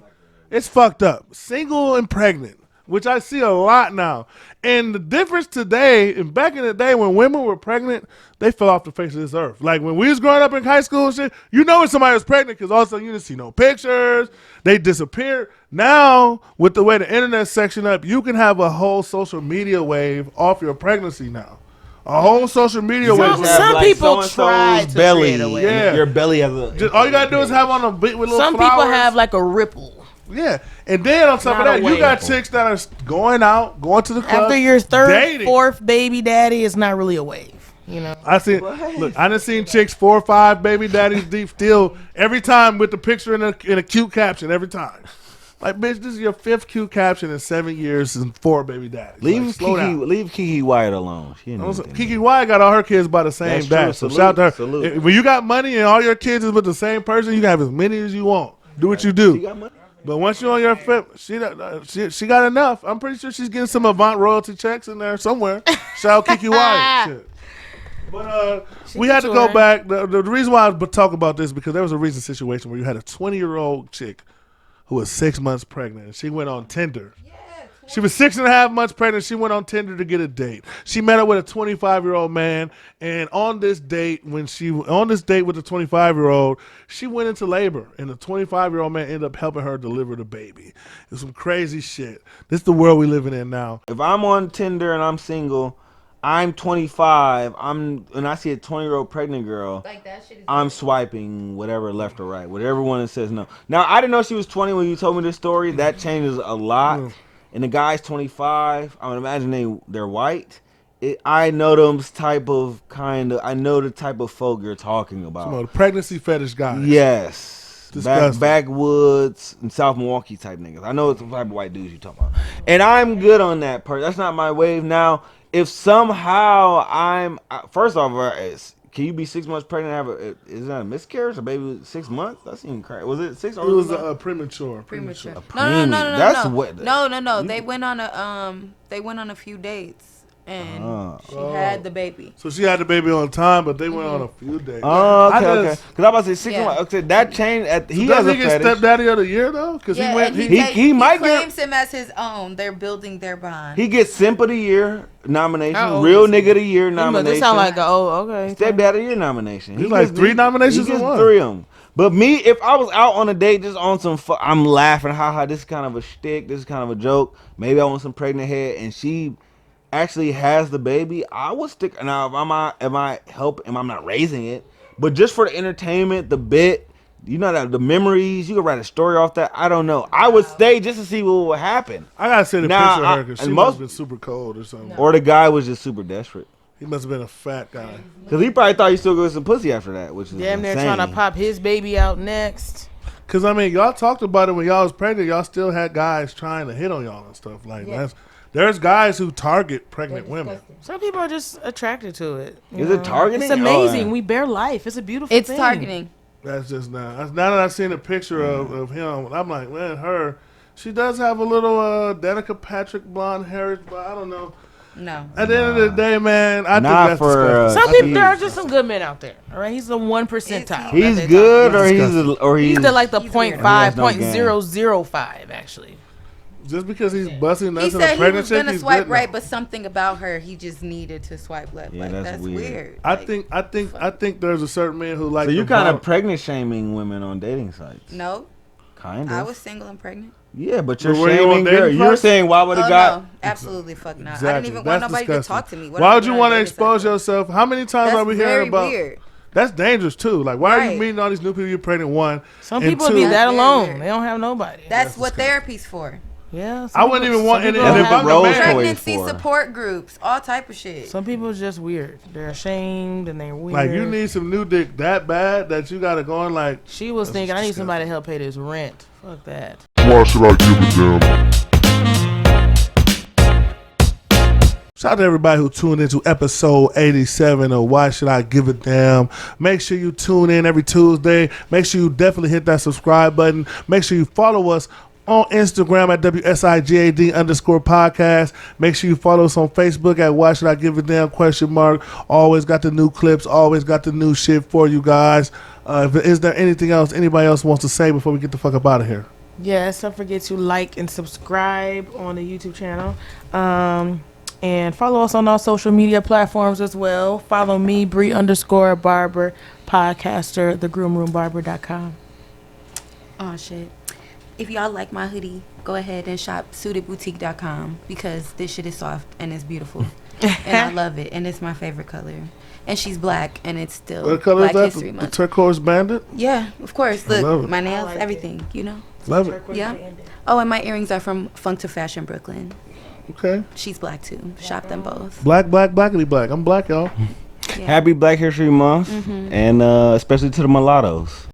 it's fucked up. Single and pregnant. which I see a lot now. And the difference today, and back in the day when women were pregnant, they fell off the face of this earth. Like when we was growing up in high school and shit, you know when somebody was pregnant because all of a sudden you didn't see no pictures. They disappeared. Now, with the way the internet's sectioned up, you can have a whole social media wave off your pregnancy now. A whole social media wave. Some people try to create a wave. Yeah. Your belly has a... All you got to do is have on a bit with little Some flowers. people have like a ripple. Yeah, and then on top of that, you got chicks that are going out, going to the club. After your third, dating. fourth baby daddy, it's not really a wave, you know. I done seen chicks 4 or 5 baby daddies deep still every time with the picture in a cute caption every time. Like, bitch, this is your 5th cute caption in 7 years and 4 baby daddies. Leave Kiki Wyatt alone. Kiki Wyatt got all her kids by the same dad. So shout out to her. When you got money and all your kids is with the same person, you can have as many as you want. Do what you do. She got money. But once you're on your 5th, she got enough. I'm pretty sure she's getting some Avant royalty checks in there somewhere. Shout out Kiki Wyatt. Shit. But we had to go back. The reason why I was talking about this because there was a recent situation where you had a 20-year-old chick who was 6 months pregnant. And she went on Tinder. She was 6.5 months pregnant. She went on Tinder to get a date. She met up with a 25-year-old man, and on this date with the 25-year-old, she went into labor, and the 25-year-old man ended up helping her deliver the baby. It's some crazy shit. This is the world we living in now. If I'm on Tinder and I'm single, I'm 25. And I see a 20-year-old pregnant girl. Like that shit is I'm swiping whatever left or right, whatever one that says no. Now I didn't know she was 20 when you told me this story. That changes a lot. And the guy's 25. I would imagine they're white. I know them I know the type of folk you're talking about. The pregnancy fetish guys. Yes. Disgusting. Backwoods and South Milwaukee type niggas. I know it's the type of white dudes you talking about. And I'm good on that part. That's not my wave. Now, if somehow first off, can you be 6 months pregnant and have is that a miscarriage? A baby with 6 months? That's even crazy. Was it 6 or it was premature? Premature. No. That's what. No. They went on a few dates. And she had the baby. So she had the baby on time, but they went on a few dates. Oh, okay. Because I'm about to say 6 months. Okay, that changed. He has a get stepdaddy of the year though, because he might claims him as his own. They're building their bond. He gets Simp of the Year nomination, Real Nigga of the Year nomination. This sound like okay. Stepdad of the Year nomination. He's like 3 nominations. He gets 3 of them. But me, if I was out on a date just on some, I'm laughing, haha. This is kind of a shtick. This is kind of a joke. Maybe I want some pregnant head, and she actually has the baby, I would stick. Now, am I not raising it, but just for the entertainment, the bit, you know, the memories, you could write a story off that. I don't know. I would stay just to see what would happen. I gotta say the picture of her because she must have been super cold or something. Or the guy was just super desperate. He must have been a fat guy. Because he probably thought he still got some pussy after that, which is damn near insane. trying to pop his baby out next. Because I mean, y'all talked about it when y'all was pregnant. Y'all still had guys trying to hit on y'all and stuff like that. There's guys who target pregnant women. Some people are just attracted to it. Is it targeting? It's amazing. We bear life. It's a beautiful thing. It's targeting. That's just now. Now that I've seen a picture of him, I'm like, man, she does have a little Danica Patrick blonde hair, but I don't know. No. At the end of the day, man, I think that's disgusting. Some people, there are just some good men out there. All right, he's the 1 percentile. He's good, or he's the like the 0.5, 0.005 actually. Just because he's busting nuts he in a said pregnant he was chick, gonna swipe right, but something about her, he just needed to swipe left. Yeah, like, that's weird. I think there's a certain man who like. So you kind of pregnant shaming women on dating sites? No, kind of. I was single and pregnant. Yeah, but you're shaming girl. You're saying why would a guy? No, absolutely fuck not. Exactly. I didn't even want nobody to talk to me. Why would you want to expose yourself? How many times are we hearing about? Weird. That's dangerous too. Like, why are you meeting all these new people? You're pregnant. 1. Some people be that alone. They don't have nobody. That's what therapy's for. Yeah, I wouldn't even want any pregnancy support groups, all type of shit. Some people are just weird. They're ashamed and they're weird. Like, you need some new dick that bad that you gotta go on like. She was thinking, I need somebody to help pay this rent. Fuck that. Why should I give a damn? Shout out to everybody who tuned into episode 87 of Why Should I Give a Damn. Make sure you tune in every Tuesday. Make sure you definitely hit that subscribe button. Make sure you follow us on Instagram at WSIGAD_podcast. Make sure you follow us on Facebook at Why Should I Give a Damn ? Always got the new clips. Always got the new shit for you guys. Is there anything else anybody else wants to say before we get the fuck up out of here? Yes, don't forget to like and subscribe on the YouTube channel. And follow us on all social media platforms as well. Follow me, Bree_Barber, podcaster, thegroomroombarber.com. Oh, shit. If y'all like my hoodie, go ahead and shop suitedboutique.com because this shit is soft and it's beautiful. And I love it. And it's my favorite color. And she's black and it's still What color Black is that? History The Month. turquoise bandit? Yeah, of course. I love Look, it. my nails, like everything, you know? Love it. Yeah. Oh, and my earrings are from Funk to Fashion Brooklyn. Okay. She's black too. Shop them both. Black, blackity black. I'm black, y'all. Yeah. Happy Black History Month, and especially to the mulattoes.